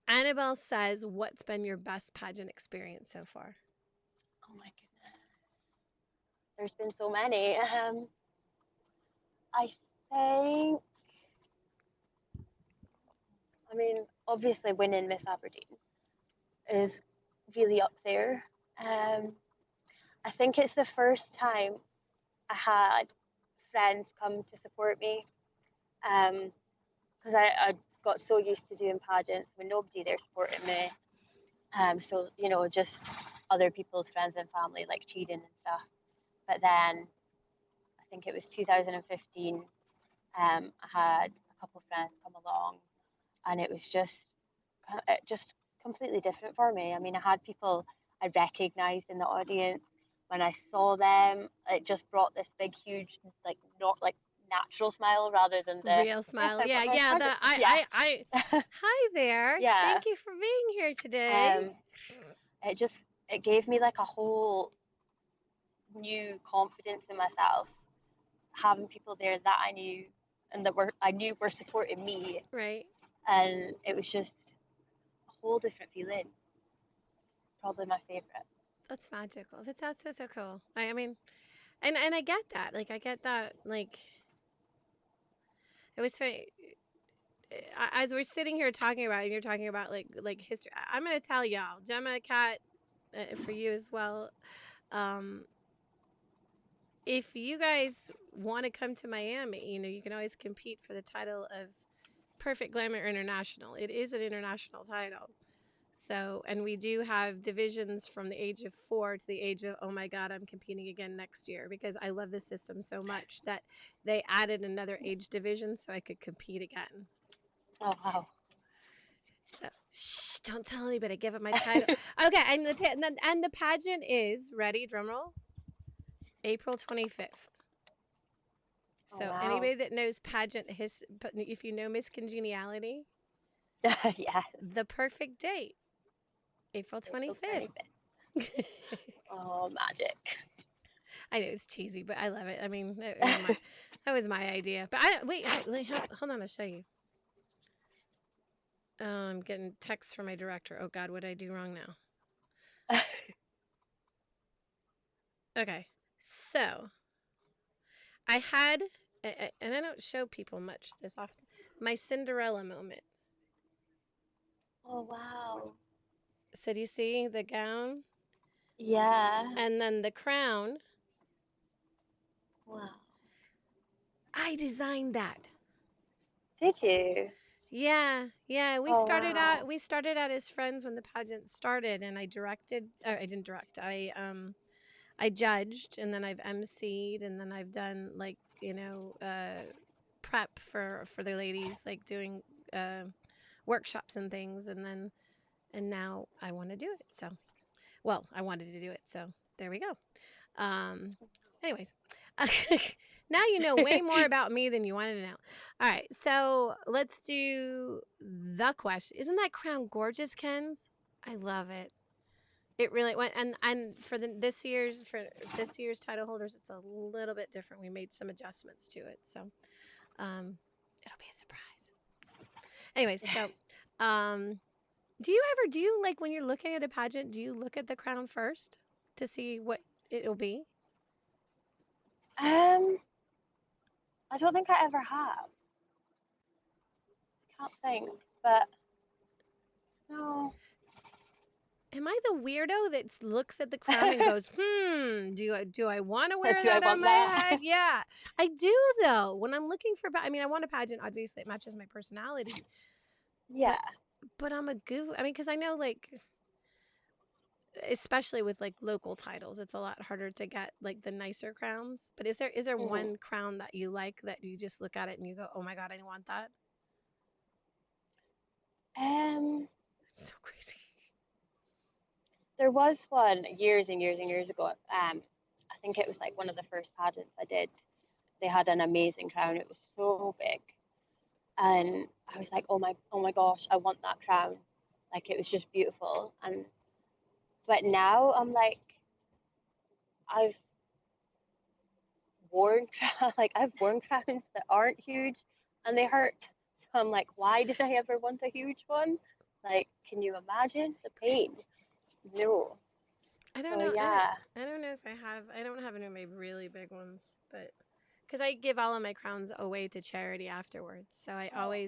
Annabelle says, what's been your best pageant experience so far? Oh my goodness. There's been so many. I think, obviously winning Miss Aberdeen is really up there. I think it's the first time I had friends come to support me because I got so used to doing pageants with nobody there supporting me. So, just other people's friends and family like cheating and stuff. But then I think it was 2015, I had a couple of friends come along and it was just completely different for me. I mean, I had people I recognized in the audience. When I saw them, it just brought this big, huge, not natural smile rather than the real smile. Hi there. Yeah. Thank you for being here today. It gave me like a whole new confidence in myself, having people there that I knew and that I knew were supporting me. Right. And it was just a whole different feeling. Probably my favorite. That's magical. That's so cool. I mean, and I get that. Like I get that. Like it was funny. As we're sitting here talking about it, and you're talking about like history. I'm gonna tell y'all, Gemma, Kat, for you as well. If you guys want to come to Miami, you can always compete for the title of Perfect Glamour International. It is an international title. So, and we do have divisions from the age of 4 to the age of, oh my God, I'm competing again next year because I love this system so much that they added another age division so I could compete again. Oh, wow. So, shh, don't tell anybody. Give up my title. Okay, and the pageant is, ready, drum roll, April 25th. Oh, So wow. anybody that knows if you know Miss Congeniality, Yeah, the perfect date, April April 25th. 25th. Oh, magic. I know it's cheesy, but I love it. I mean, that was my idea. But I wait, hold on, I'll show you. Oh, I'm getting texts from my director. Oh God, what did I do wrong now? Okay, so I had, and I don't show people much this often, my Cinderella moment. Oh, wow. So do you see the gown Yeah. and then the crown? Wow. I designed that. Did you? Yeah, yeah. We Oh, started wow. out. We started out as friends when the pageant started, and I directed. I didn't direct. I judged, and then I've emceed, and then I've done like prep for the ladies, like doing uh, workshops and things, and now I want to do it. So, well, I wanted to do it, so there we go. Um, anyways, now you know way more about me than you wanted to know. All right, so let's do the question. Isn't that crown gorgeous, Ken's? I love it. It really went, and for this year's title holders, it's a little bit different. We made some adjustments to it, so it'll be a surprise. Anyways, so do you like when you're looking at a pageant? Do you look at the crown first to see what it'll be? Um, I don't think I ever have. Can't think, but no. Am I the weirdo that looks at the crown and goes, do I want to wear Do I that on want my head? that? Yeah, I do though. When I'm looking for, I mean, I want a pageant. Obviously, it matches my personality, Yeah. but I'm a goof. I mean, because I know like, especially with like local titles, it's a lot harder to get like the nicer crowns. But is there Hmm. one crown that you like that you just look at it and you go, oh my God, I want that? Um, It's so crazy. there was one years and years and years ago. I think it was like one of the first pageants I did. They had an amazing crown. It was so big, and I was like, oh my gosh, I want that crown. Like it was just beautiful. And but now I'm like, I've I've worn crowns that aren't huge, and they hurt. So I'm like, why did I ever want a huge one? Like, can you imagine the pain? No. I don't So know. yeah. I don't know if I have. I don't have any of my really big ones, but because I give all of my crowns away to charity afterwards. So Oh.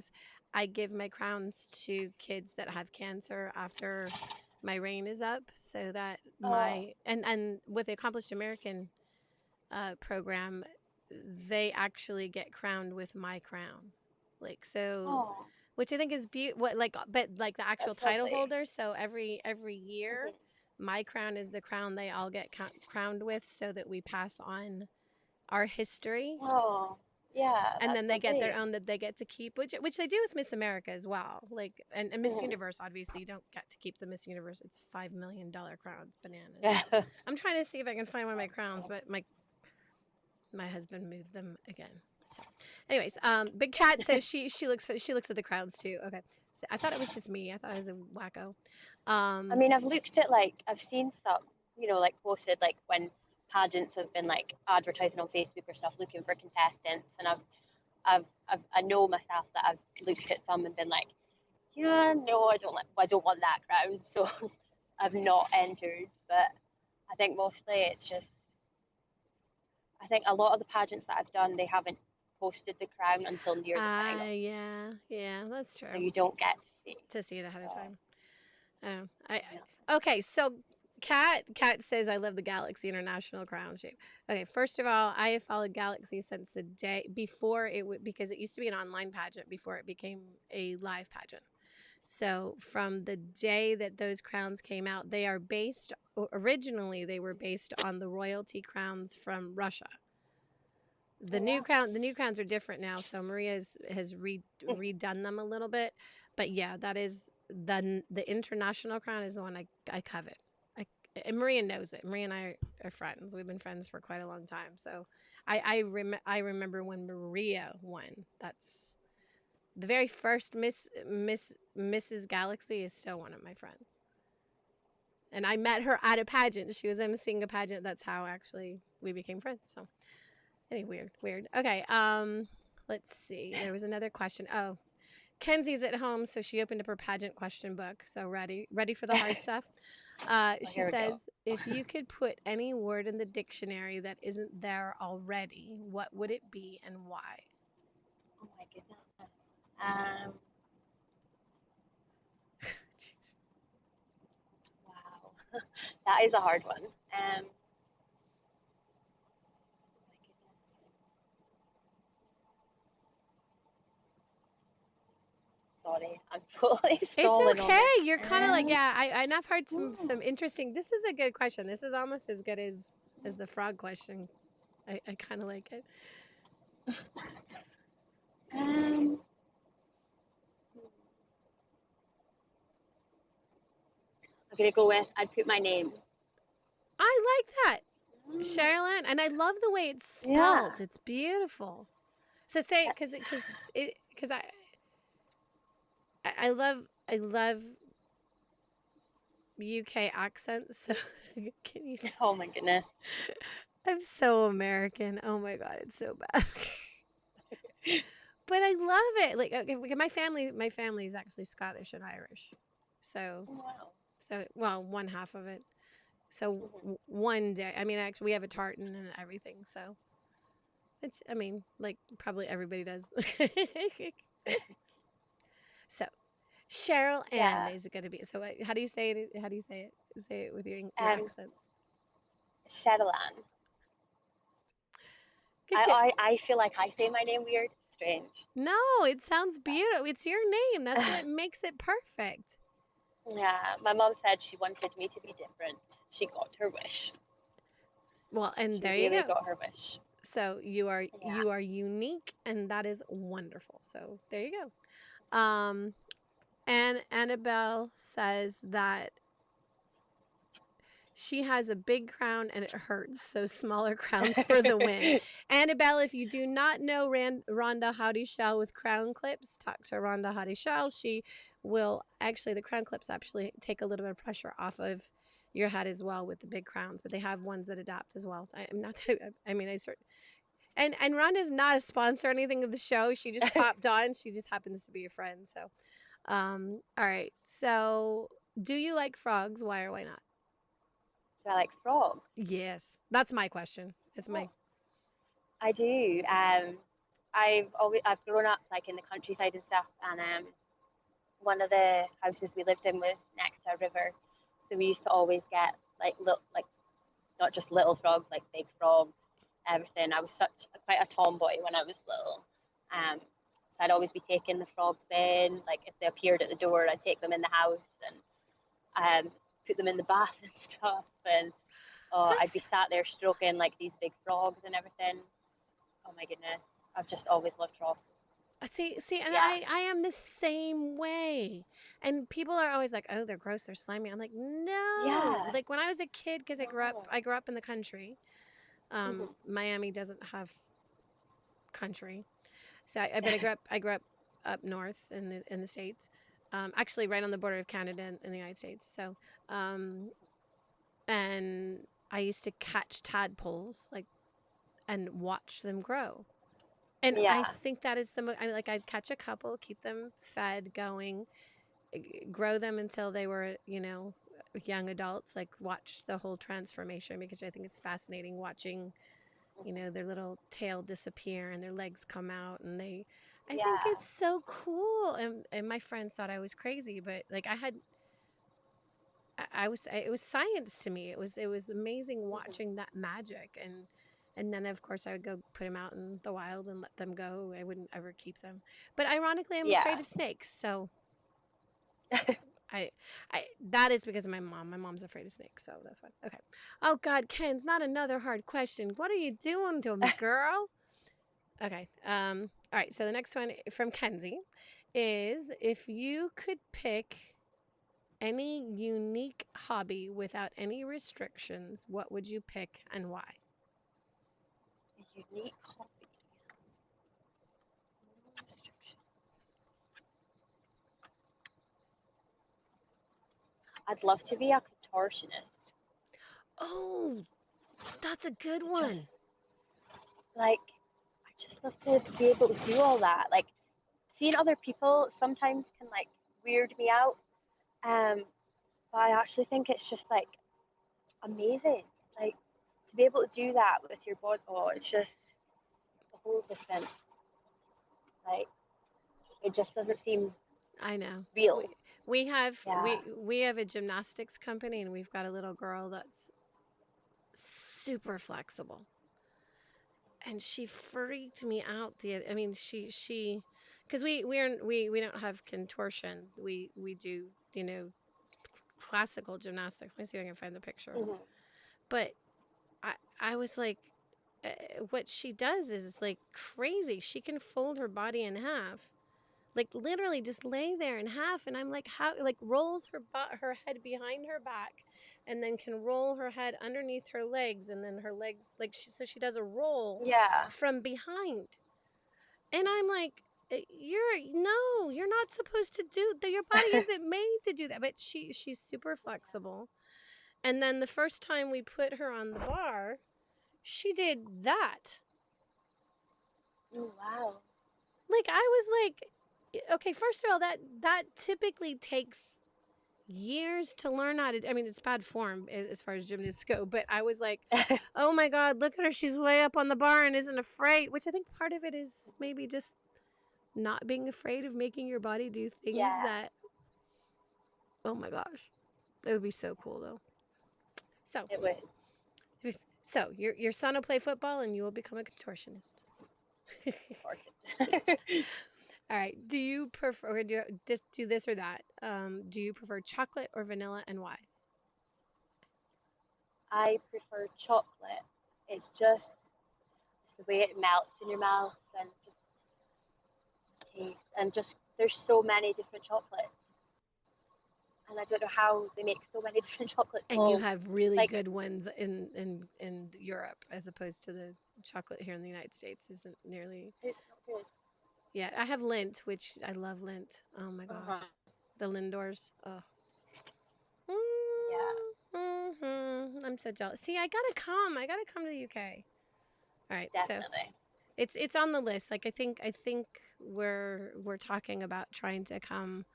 I give my crowns to kids that have cancer after my reign is up, so that Oh. and with the Accomplished American program, they actually get crowned with my crown, like so, Oh. which I think is what like, but like the actual That's title lovely. holder. So every year, Hmm. my crown is the crown they all get crowned with, so that we pass on our history, Oh. Yeah, and that's then they get their lovely. own that they get to keep, which they do with Miss America as well. Like and Miss Hmm. Universe, obviously, you don't get to keep the Miss Universe. It's $5 million crowns, bananas. Yeah. I'm trying to see if I can find one of my That's crowns, cool. but my husband moved them again. So, anyways, Big Cat says she looks at the crowns too. Okay, so I thought it was just me. I thought I was a wacko. I Um, mean, I've looked at like I've seen some, like posted like when pageants have been like advertising on Facebook or stuff looking for contestants, and I know myself that I've looked at some and been like, yeah, no, I don't want that crown, so I've not entered. But I think mostly it's just I think a lot of the pageants that I've done they haven't posted the crown until near the final, yeah, yeah, that's so true. you don't get to see. To see it ahead of So time. I yeah. okay. So Cat says I love the Galaxy International crown shape. Okay, first of all, I have followed Galaxy since the day before it would, because it used to be an online pageant before it became a live pageant. So from the day that those crowns came out, originally they were based on the royalty crowns from Russia. Oh wow. The new crowns are different now, so Maria has redone them a little bit. But yeah, that is the international crown is the one I covet. And Maria knows it. Maria and I are friends. We've been friends for quite a long time. So I remember when Maria won. That's the very first Mrs. Galaxy is still one of my friends. And I met her at a pageant. She was emceeing a pageant. That's how actually we became friends. So, weird. Okay. Let's see. There was another question. Oh, Kenzie's at home, so she opened up her pageant question book. So ready for the hard stuff. She Here we go. says, if you could put any word in the dictionary that isn't there already, what would it be and why? Oh my goodness. Um, Jeez. wow. That is a hard one. Oh my goodness. Sorry, I'm totally It's stalling on okay. this. You're kind of like, yeah. And I've heard Ooh. some interesting. This is a good question. This is almost as good as the frog question. I kind of like it. Um, I'm gonna go with I'd put my name. I like that, Mm, Sherylanne, and I love the way it's yeah. spelled. It's beautiful. So say it because I love UK accents. So can you? Oh my goodness. I'm so American. Oh my god, it's so bad. But I love it. Like, okay, my family is actually Scottish and Irish. So Oh, wow. well, one half of it. So one day, I mean, actually, we have a tartan and everything. So it's, I mean, like probably everybody does. So Cheryl Ann Yeah. is it going to be? So how do you say it? How do you say it? Say it with your Um, accent. Sherylanne. Good. I feel like I say my name weird. It's strange. No, it sounds beautiful. It's your name. That's what makes it perfect. Yeah, my mom said she wanted me to be different. She got her wish. Well, and She there you really go. got her wish. So you Yeah. are unique, and that is wonderful. So there you go. And Annabelle says that she has a big crown and it hurts, so smaller crowns for the win. Annabelle, if you do not know Rhonda Howdy Shell with crown clips, talk to Rhonda Howdy Shell. She will actually, the crown clips actually take a little bit of pressure off of your head as well with the big crowns, but they have ones that adapt as well. I'm not, I mean, I sort and Rhonda's not a sponsor or anything of the show. She just popped on. She just happens to be a friend. So, all right. So, do you like frogs? Why or why not? Do I like frogs? Yes, that's my question. It's my. Frogs. I do. I've grown up like in the countryside and stuff, and one of the houses we lived in was next to a river, so we used to always get like not just little frogs, like big frogs, everything. I was quite a tomboy when I was little, so I'd always be taking the frogs in. Like if they appeared at the door, I'd take them in the house and put them in the bath and stuff. And I'd be sat there stroking like these big frogs and everything. Oh my goodness, I've just always loved frogs. See, and Yeah. I am the same way. And people are always like, "Oh, they're gross, they're slimy." I'm like, "No." Yeah. Like when I was a kid, because No. I grew up in the country. Mhm. Miami doesn't have country, so but I grew up north in the states, actually right on the border of Canada and the United States. So, and I used to catch tadpoles like and watch them grow. And I Yeah. think that is I mean, like I'd catch a couple, keep them fed, going, grow them until they were, young adults. Like watch the whole transformation because I think it's fascinating watching, their little tail disappear and their legs come out, and I think Yeah. it's so cool. And my friends thought I was crazy, but like it was science to me. It was amazing Mhm. watching that magic. And then of course I would go put them out in the wild and let them go. I wouldn't ever keep them. But ironically, I'm afraid Yeah. of snakes. So I I that is because of my mom. My mom's afraid of snakes, so that's why. Okay. Oh God, Ken's not another hard question. What are you doing to me, girl? Okay. All right. So the next one from Kenzie is if you could pick Any unique hobby without any restrictions, what would you pick and why? A unique hobby. No restrictions. I'd love to be a contortionist. Oh, that's a good I just one. like I just love to be able to do all that. Like seeing other people sometimes can like weird me out. Um, but I actually think it's just like amazing. Like to be able to do that with your body. Oh, it's just a whole different. Like it just doesn't seem I know. We real. we have Yeah. we have a gymnastics company and we've got a little girl that's super flexible. And she freaked me out I mean she cuz we don't have contortion. We do, classical gymnastics. Let me see if I can find the picture. Hmm. But I was like uh, what she does is like crazy. She can fold her body in half, like literally just lay there in half, and I'm like, how, like rolls her head behind her back, and then can roll her head underneath her legs, and then her legs, like so she does a roll Yeah. from behind, and I'm like, you're not supposed to do that. Your body isn't made to do that. But she's super flexible. And then the first time we put her on the bar, she did that. Oh, wow. Like I was like, okay, first of all, that typically takes years to learn how to. I mean, it's bad form as far as gymnasts go, but I was like, oh my god, look at her, she's way up on the bar and isn't afraid. Which I think part of it is maybe just not being afraid of making your body do things Yeah, that. Oh my gosh, that would be so cool though. So, it was. your son will play football and you will become a contortionist. Sorted. All right. Do you prefer, or do this or that? Do you prefer chocolate or vanilla, and why? I prefer chocolate. It's the way it melts in your mouth and just taste and just there's so many different chocolates. And I don't know how they make so many different chocolates And you all have really like good ones in Europe as opposed to the chocolate here in the United States isn't nearly. it's not good. Yeah, I have Lindt, which I love Lindt. Oh my Uh-huh. gosh, the Lindors. Oh. Yeah, I'm so jealous. See, I gotta come. I gotta come to the UK. All right, so definitely. it's on the list. Like I think we're talking about trying to come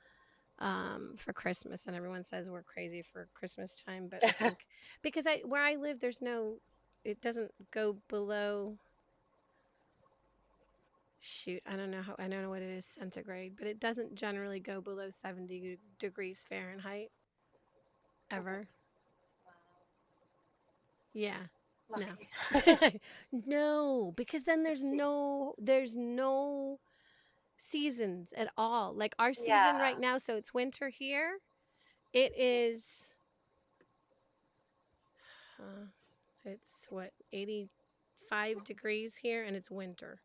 for Christmas, and everyone says we're crazy for Christmas time, but I think because where I live, it doesn't go below. Shoot, I don't know what it is centigrade, but it doesn't generally go below 70 degrees Fahrenheit Mhm. ever. Wow. Yeah. No. Lucky. No, because then there's no seasons at all. Like our season Yeah. right now, so it's winter here. It is uh, it's what, 85 degrees here, and it's winter.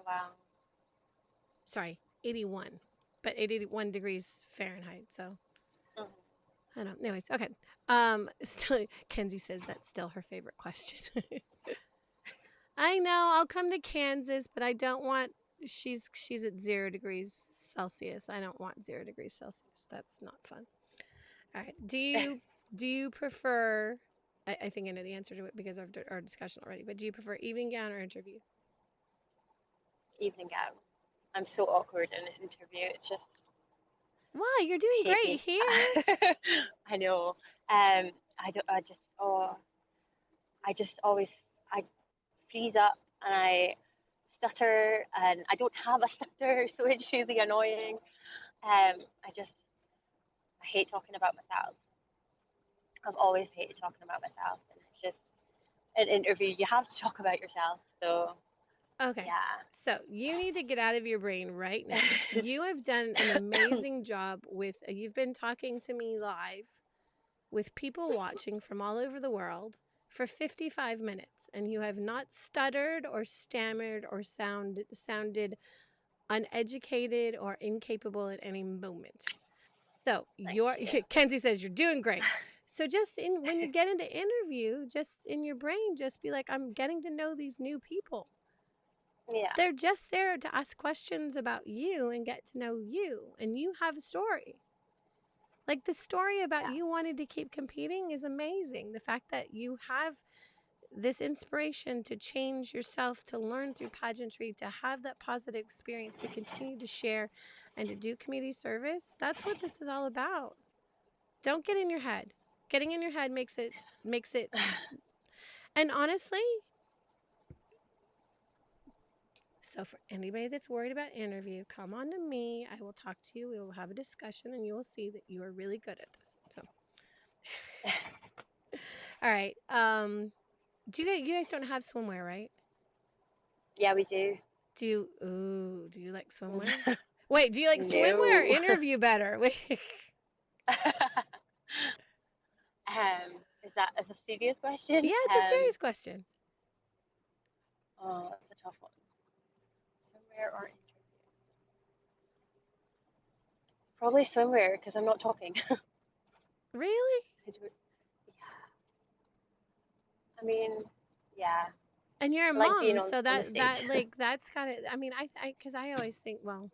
Wow. Sorry, 81. But 81 degrees Fahrenheit, so Mhm. I don't know. Anyways, okay. Still, Kenzie says that's still her favorite question. I know. I'll come to Kansas, but I don't want. She's at 0 degrees Celsius. I don't want 0 degrees Celsius. That's not fun. All right. Do you prefer? I think I know the answer to it because of our discussion already. But do you prefer evening gown or interview? Evening gown. I'm so awkward in an interview. It's just Why? You're doing hate great me. here. I know. I don't. I just always I freeze up and I stutter and I don't have a stutter, so it's really annoying. I hate talking about myself. I've always hated talking about myself, and it's just an interview. You have to talk about yourself. So Okay. yeah. So you need to get out of your brain right now. You have done an amazing job with. You've been talking to me live with people watching from all over the world for 55 minutes, and you have not stuttered or stammered or sounded uneducated or incapable at any moment. So Thank you're you. Kenzie says you're doing great. So just when you get into interview, just in your brain, just be like, I'm getting to know these new people. Yeah. They're just there to ask questions about you and get to know you, and you have a story. Like the story about you wanting to keep competing is amazing. The fact that you have this inspiration to change yourself, to learn through pageantry, to have that positive experience, to continue to share and to do community service, that's what this is all about. Don't get in your head. Getting in your head makes it and honestly, so for anybody that's worried about interview, come on to me. I will talk to you. We will have a discussion and you will see that you are really good at this. So all right. You guys don't have swimwear, right? Yeah, we do. Do you like swimwear? Wait, do you like swimwear or No. interview better? Wait. Is that a serious question? Yeah, it's a serious question. Oh, that's a tough one. Swimwear or interview? Probably swimwear because I'm not talking. Really? Yeah. I mean, yeah. And you're a I like being mom, so on the stage. that's kind of. I mean, because I always think, well,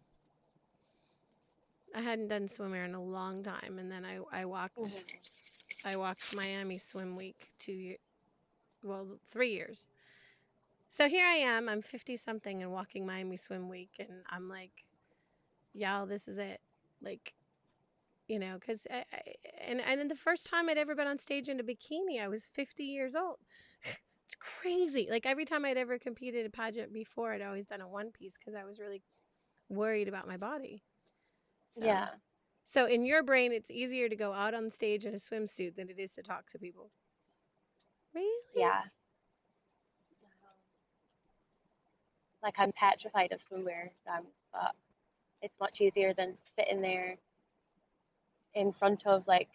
I hadn't done swimwear in a long time, and then I walked I walked Miami Swim Week 3 years. So here I am. I'm 50 something and walking Miami Swim Week, and I'm like, y'all, this is it. Like, because and the first time I'd ever been on stage in a bikini, I was 50 years old. It's crazy. Like every time I'd ever competed in a pageant before, I'd always done a one piece because I was really worried about my body. So, Yeah. So in your brain, it's easier to go out on stage in a swimsuit than it is to talk to people. Really? Yeah. Like I'm petrified of swimwear but it's much easier than sitting there in front of like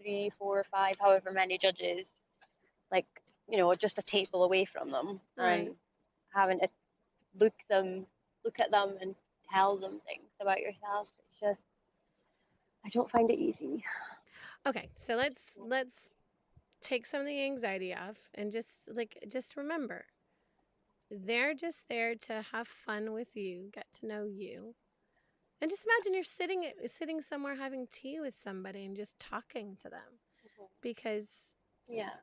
3, 4, 5, however many judges, like just a table away from them, Right. and having to look at them, and tell them things about yourself. It's just I don't find it easy. Okay, so let's take some of the anxiety off and just remember, they're just there to have fun with you, get to know you. And just imagine you're sitting somewhere having tea with somebody and just talking to them, because Yeah.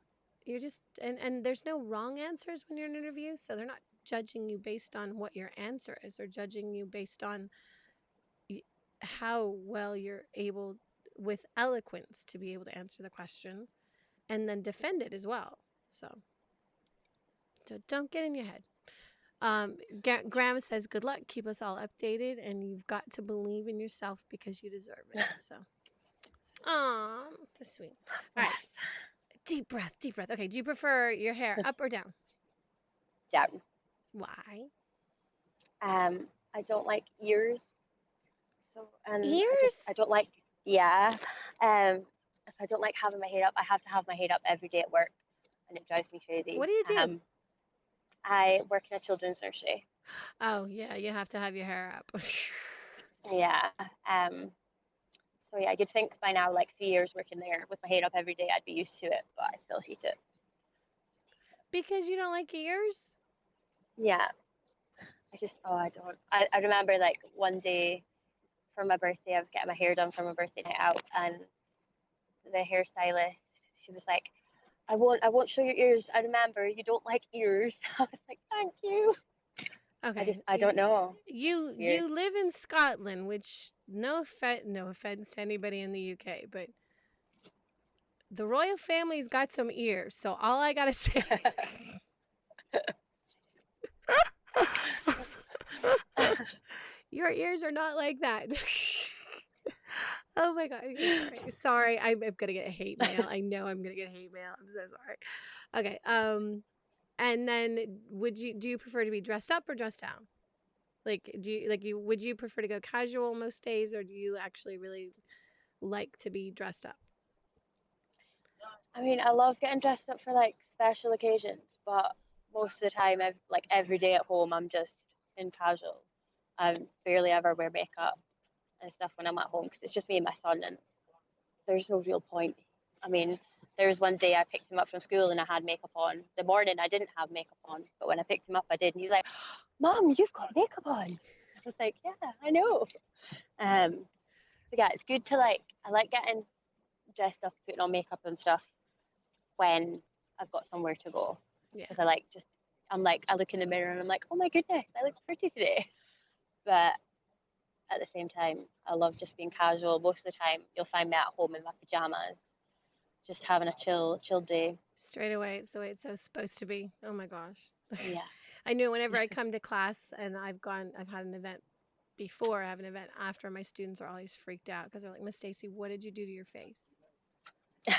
you're just and there's no wrong answers when you're in an interview, so they're not judging you based on what your answer is. They're judging you based on how well you're able with eloquence to be able to answer the question and then defend it as well. So don't get in your head. Graham says, good luck, keep us all updated, and you've got to believe in yourself because you deserve it. So aw, that's sweet. All right, deep breath. Okay, do you prefer your hair up or down? Down. Why? I don't like ears. So Ears? I don't like, yeah. So I don't like having my hair up. I have to have my hair up every day at work, and it drives me crazy. What do you do? I work in a children's nursery. Oh yeah, you have to have your hair up. Yeah. So yeah, you'd think by now, like 3 years working there with my hair up every day, I'd be used to it, but I still hate it. Because you don't like ears? Yeah. I don't. I remember like one day for my birthday, I was getting my hair done for my birthday night out, and the hairstylist, she was like, I won't show your ears. I remember you don't like ears. I was like, thank you. Okay. I don't know. You live in Scotland, which no offense to anybody in the UK, but the royal family's got some ears. So all I gotta say, your ears are not like that. Oh my god, sorry. I'm gonna get hate mail. I know I'm gonna get hate mail. I'm so sorry. Okay. And then do you prefer to be dressed up or dressed down? Like would you prefer to go casual most days, or do you actually really like to be dressed up? I mean, I love getting dressed up for like special occasions, but most of the time, every day at home, I'm just in casual. I barely ever wear makeup. and stuff when I'm at home because it's just me and my son, and there's no real point. I mean, there was one day I picked him up from school and I had makeup on. The morning I didn't have makeup on, but when I picked him up, I did. And he's like, "Mom, you've got makeup on." I was like, "Yeah, I know." So yeah, it's good to like. I like getting dressed up, putting on makeup and stuff when I've got somewhere to go. Yeah. Because I like just, I'm like, I look in the mirror and I'm like, oh my goodness, I look pretty today. But at the same time, I love just being casual. Most of the time, you'll find me at home in my pajamas, just having a chill day. Straight away, it's the way it's so supposed to be. Oh my gosh. Yeah. I knew whenever I come to class and I've had an event before, I have an event after, my students are always freaked out because they're like, Miss Stacy, what did you do to your face? I'm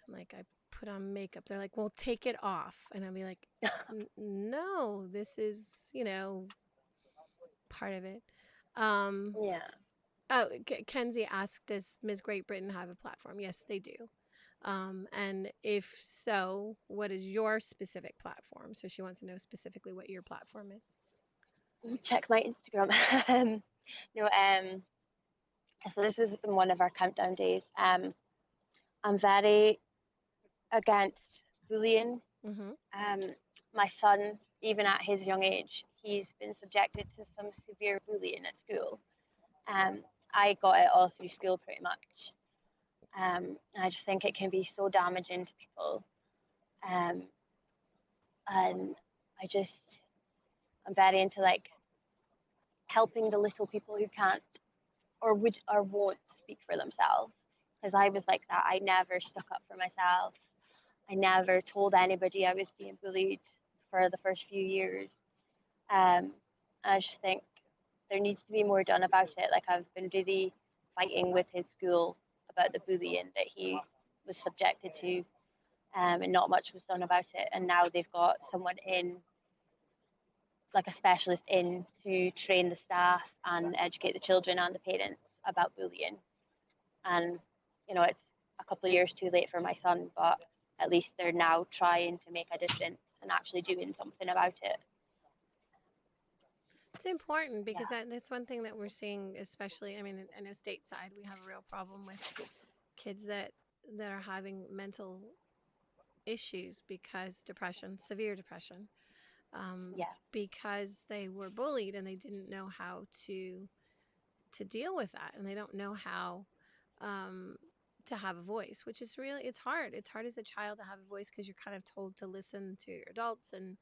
like, I put on makeup. They're like, well, take it off. And I'll be like, no, this is, part of it. Yeah. Oh, Kenzie asked, does Ms. Great Britain have a platform? Yes, they do. And if so, what is your specific platform? So she wants to know specifically what your platform is. Check my Instagram. no, so this was in one of our countdown days. I'm very against bullying. Mm-hmm. My son, even at his young age, he's been subjected to some severe bullying at school. I got it all through school pretty much. And I just think it can be so damaging to people. And I'm very into like helping the little people who can't or won't speak for themselves. Because I was like that. I never stuck up for myself. I never told anybody I was being bullied for the first few years. I just think there needs to be more done about it. Like I've been really fighting with his school about the bullying that he was subjected to, and not much was done about it. And now they've got someone in, like a specialist in, to train the staff and educate the children and the parents about bullying. And it's a couple of years too late for my son, but at least they're now trying to make a difference and actually doing something about it. It's important because that's one thing that we're seeing, especially, I mean, I know stateside, we have a real problem with kids that are having mental issues because severe depression, because they were bullied and they didn't know how to deal with that, and they don't know how to have a voice, which is really, it's hard. It's hard as a child to have a voice because you're kind of told to listen to your adults and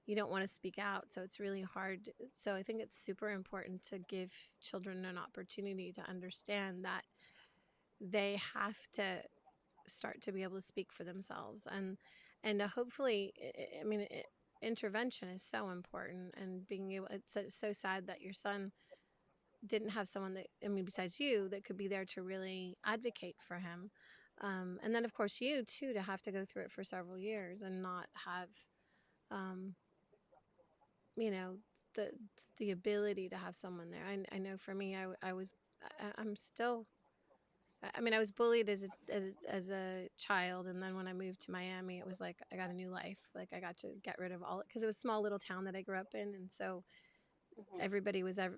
you don't want to speak out. So it's really hard. So I think it's super important to give children an opportunity to understand that they have to start to be able to speak for themselves, and hopefully, I mean, intervention is so important, and being able, it's so sad that your son didn't have someone that, I mean, besides you, that could be there to really advocate for him. And then of course you too, to have to go through it for several years and not have, um, you know, the ability to have someone there. I know for me, I'm still, I mean, I was bullied as a child, and then when I moved to Miami, it was like I got a new life. Like I got to get rid of all, because it was a small little town that I grew up in, and so everybody was, that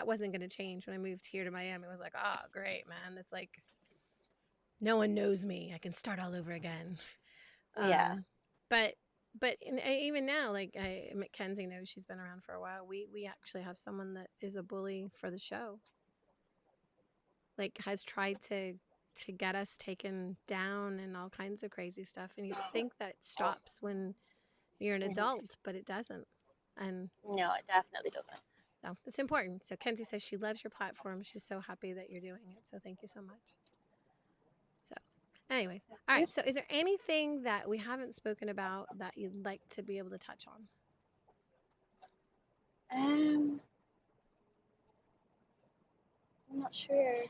wasn't going to change when I moved here to Miami. It was like, oh, great, man. It's like no one knows me. I can start all over again. Yeah. But even now, like Mackenzie knows, she's been around for a while. We actually have someone that is a bully for the show. Like has tried to get us taken down and all kinds of crazy stuff. And you'd think that it stops when you're an adult, but it doesn't. And no, it definitely doesn't. So it's important. So Kenzie says she loves your platform. She's so happy that you're doing it. So thank you so much. So anyways, all right. So is there anything that we haven't spoken about that you'd like to be able to touch on? I'm not sure.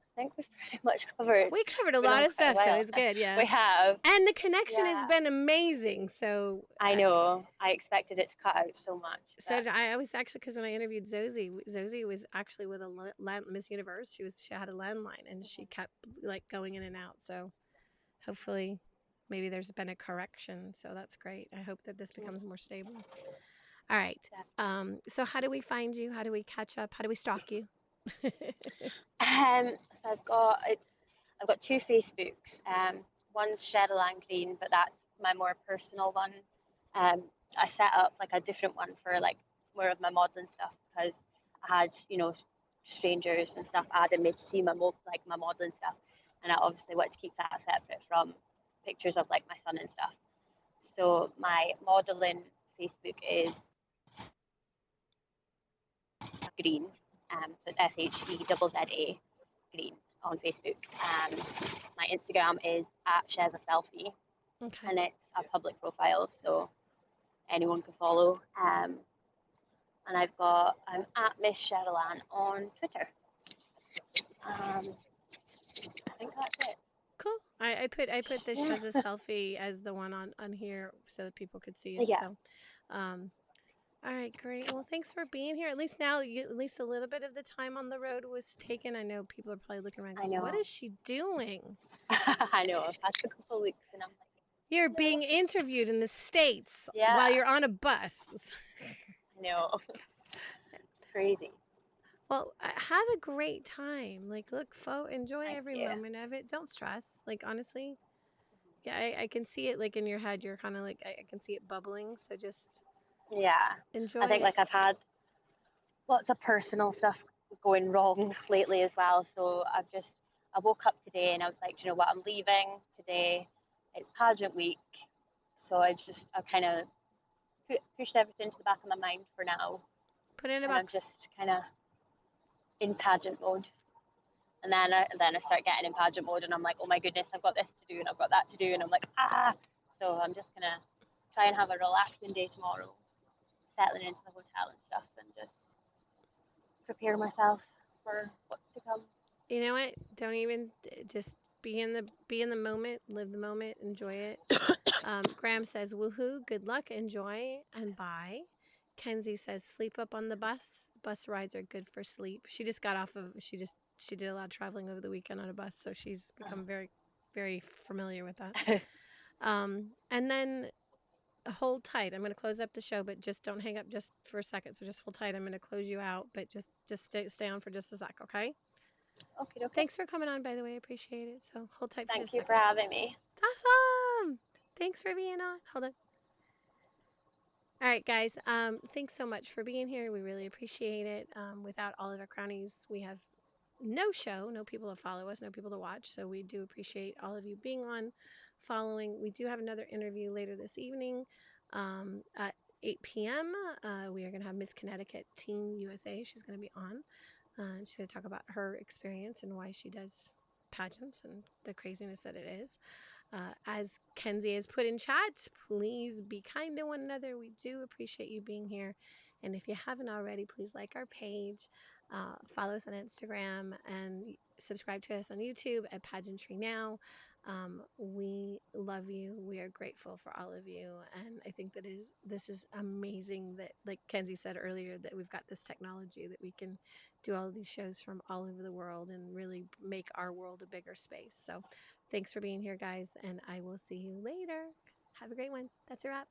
I think we've pretty much covered. We covered a lot of stuff, so it's good. Yeah, we have. And the connection has been amazing. So I know. I expected it to cut out so much. So I was actually, because when I interviewed Zosie was actually with a Miss Universe. She had a landline, and she kept like going in and out. So hopefully, maybe there's been a correction. So that's great. I hope that this becomes more stable. All right. So how do we find you? How do we catch up? How do we stalk you? So I've got two Facebooks. One's Sherylanne Green, but that's my more personal one. I set up like a different one for like more of my modeling stuff because I had strangers and stuff adding me to see my my modeling stuff, and I obviously wanted to keep that separate from pictures of like my son and stuff. So my modeling Facebook is Green, so it's SHEZZA Green on Facebook. My Instagram is at shares a selfie, Okay. and it's a public profile, so anyone can follow. And I'm at Miss Sherylanne on Twitter. I think that's it. Cool. I put the Shazza selfie as the one on here so that people could see it. Yeah. So, all right, great. Well, thanks for being here. At least now, at least a little bit of the time on the road was taken. I know people are probably looking around I going, know. "What is she doing?" I know. I've had a couple of weeks, and I'm like, You're being interviewed in the States yeah, while you're on a bus. I know. Crazy. Well, have a great time. Like, look, enjoy Thank every you. moment of it. Don't stress. Like, honestly, yeah, I can see it. Like in your head, you're kind of like I can see it bubbling. So just Yeah. enjoy I think it. like I've had lots of personal stuff going wrong lately as well. So I woke up today and I was like, do you know what? I'm leaving today. It's pageant week, so I kind of pushed everything to the back of my mind for now, Put it in a and I'm box. just kind of in pageant mode. And then I start getting in pageant mode, and I'm like, oh my goodness, I've got this to do and I've got that to do, and I'm like, ah. So I'm just gonna try and have a relaxing day tomorrow, settling into the hotel and stuff, and just prepare myself for what's to come. You know what? Don't even just be in the moment, live the moment, enjoy it. Graham says, "Woohoo! Good luck, enjoy, and bye." Kenzie says, "Sleep up on the bus. Bus rides are good for sleep." She just got off of. She did a lot of traveling over the weekend on a bus, so she's become very, very familiar with that. And then hold tight. I'm going to close up the show, but just don't hang up just for a second. So just hold tight. I'm going to close you out, but just stay on for just a sec, okay? Okay, okay. Thanks for coming on, by the way. I appreciate it. So hold tight for Thank just a you for second. having me. Awesome. Thanks for being on. Hold on. All right, guys. Thanks so much for being here. We really appreciate it. Without all of our crownies, we have no show, no people to follow us, no people to watch. So we do appreciate all of you being on, following. We do have another interview later this evening at 8 p.m. We are going to have Miss Connecticut Team USA. She's going to be on. And she's going to talk about her experience and why she does pageants and the craziness that it is. As Kenzie has put in chat, please be kind to one another. We do appreciate you being here. And if you haven't already, please like our page, follow us on Instagram, and subscribe to us on YouTube at PageantryNOW. We love you. We are grateful for all of you. And I think this is amazing that, like Kenzie said earlier, that we've got this technology that we can do all of these shows from all over the world and really make our world a bigger space. So thanks for being here, guys, and I will see you later. Have a great one. That's a wrap.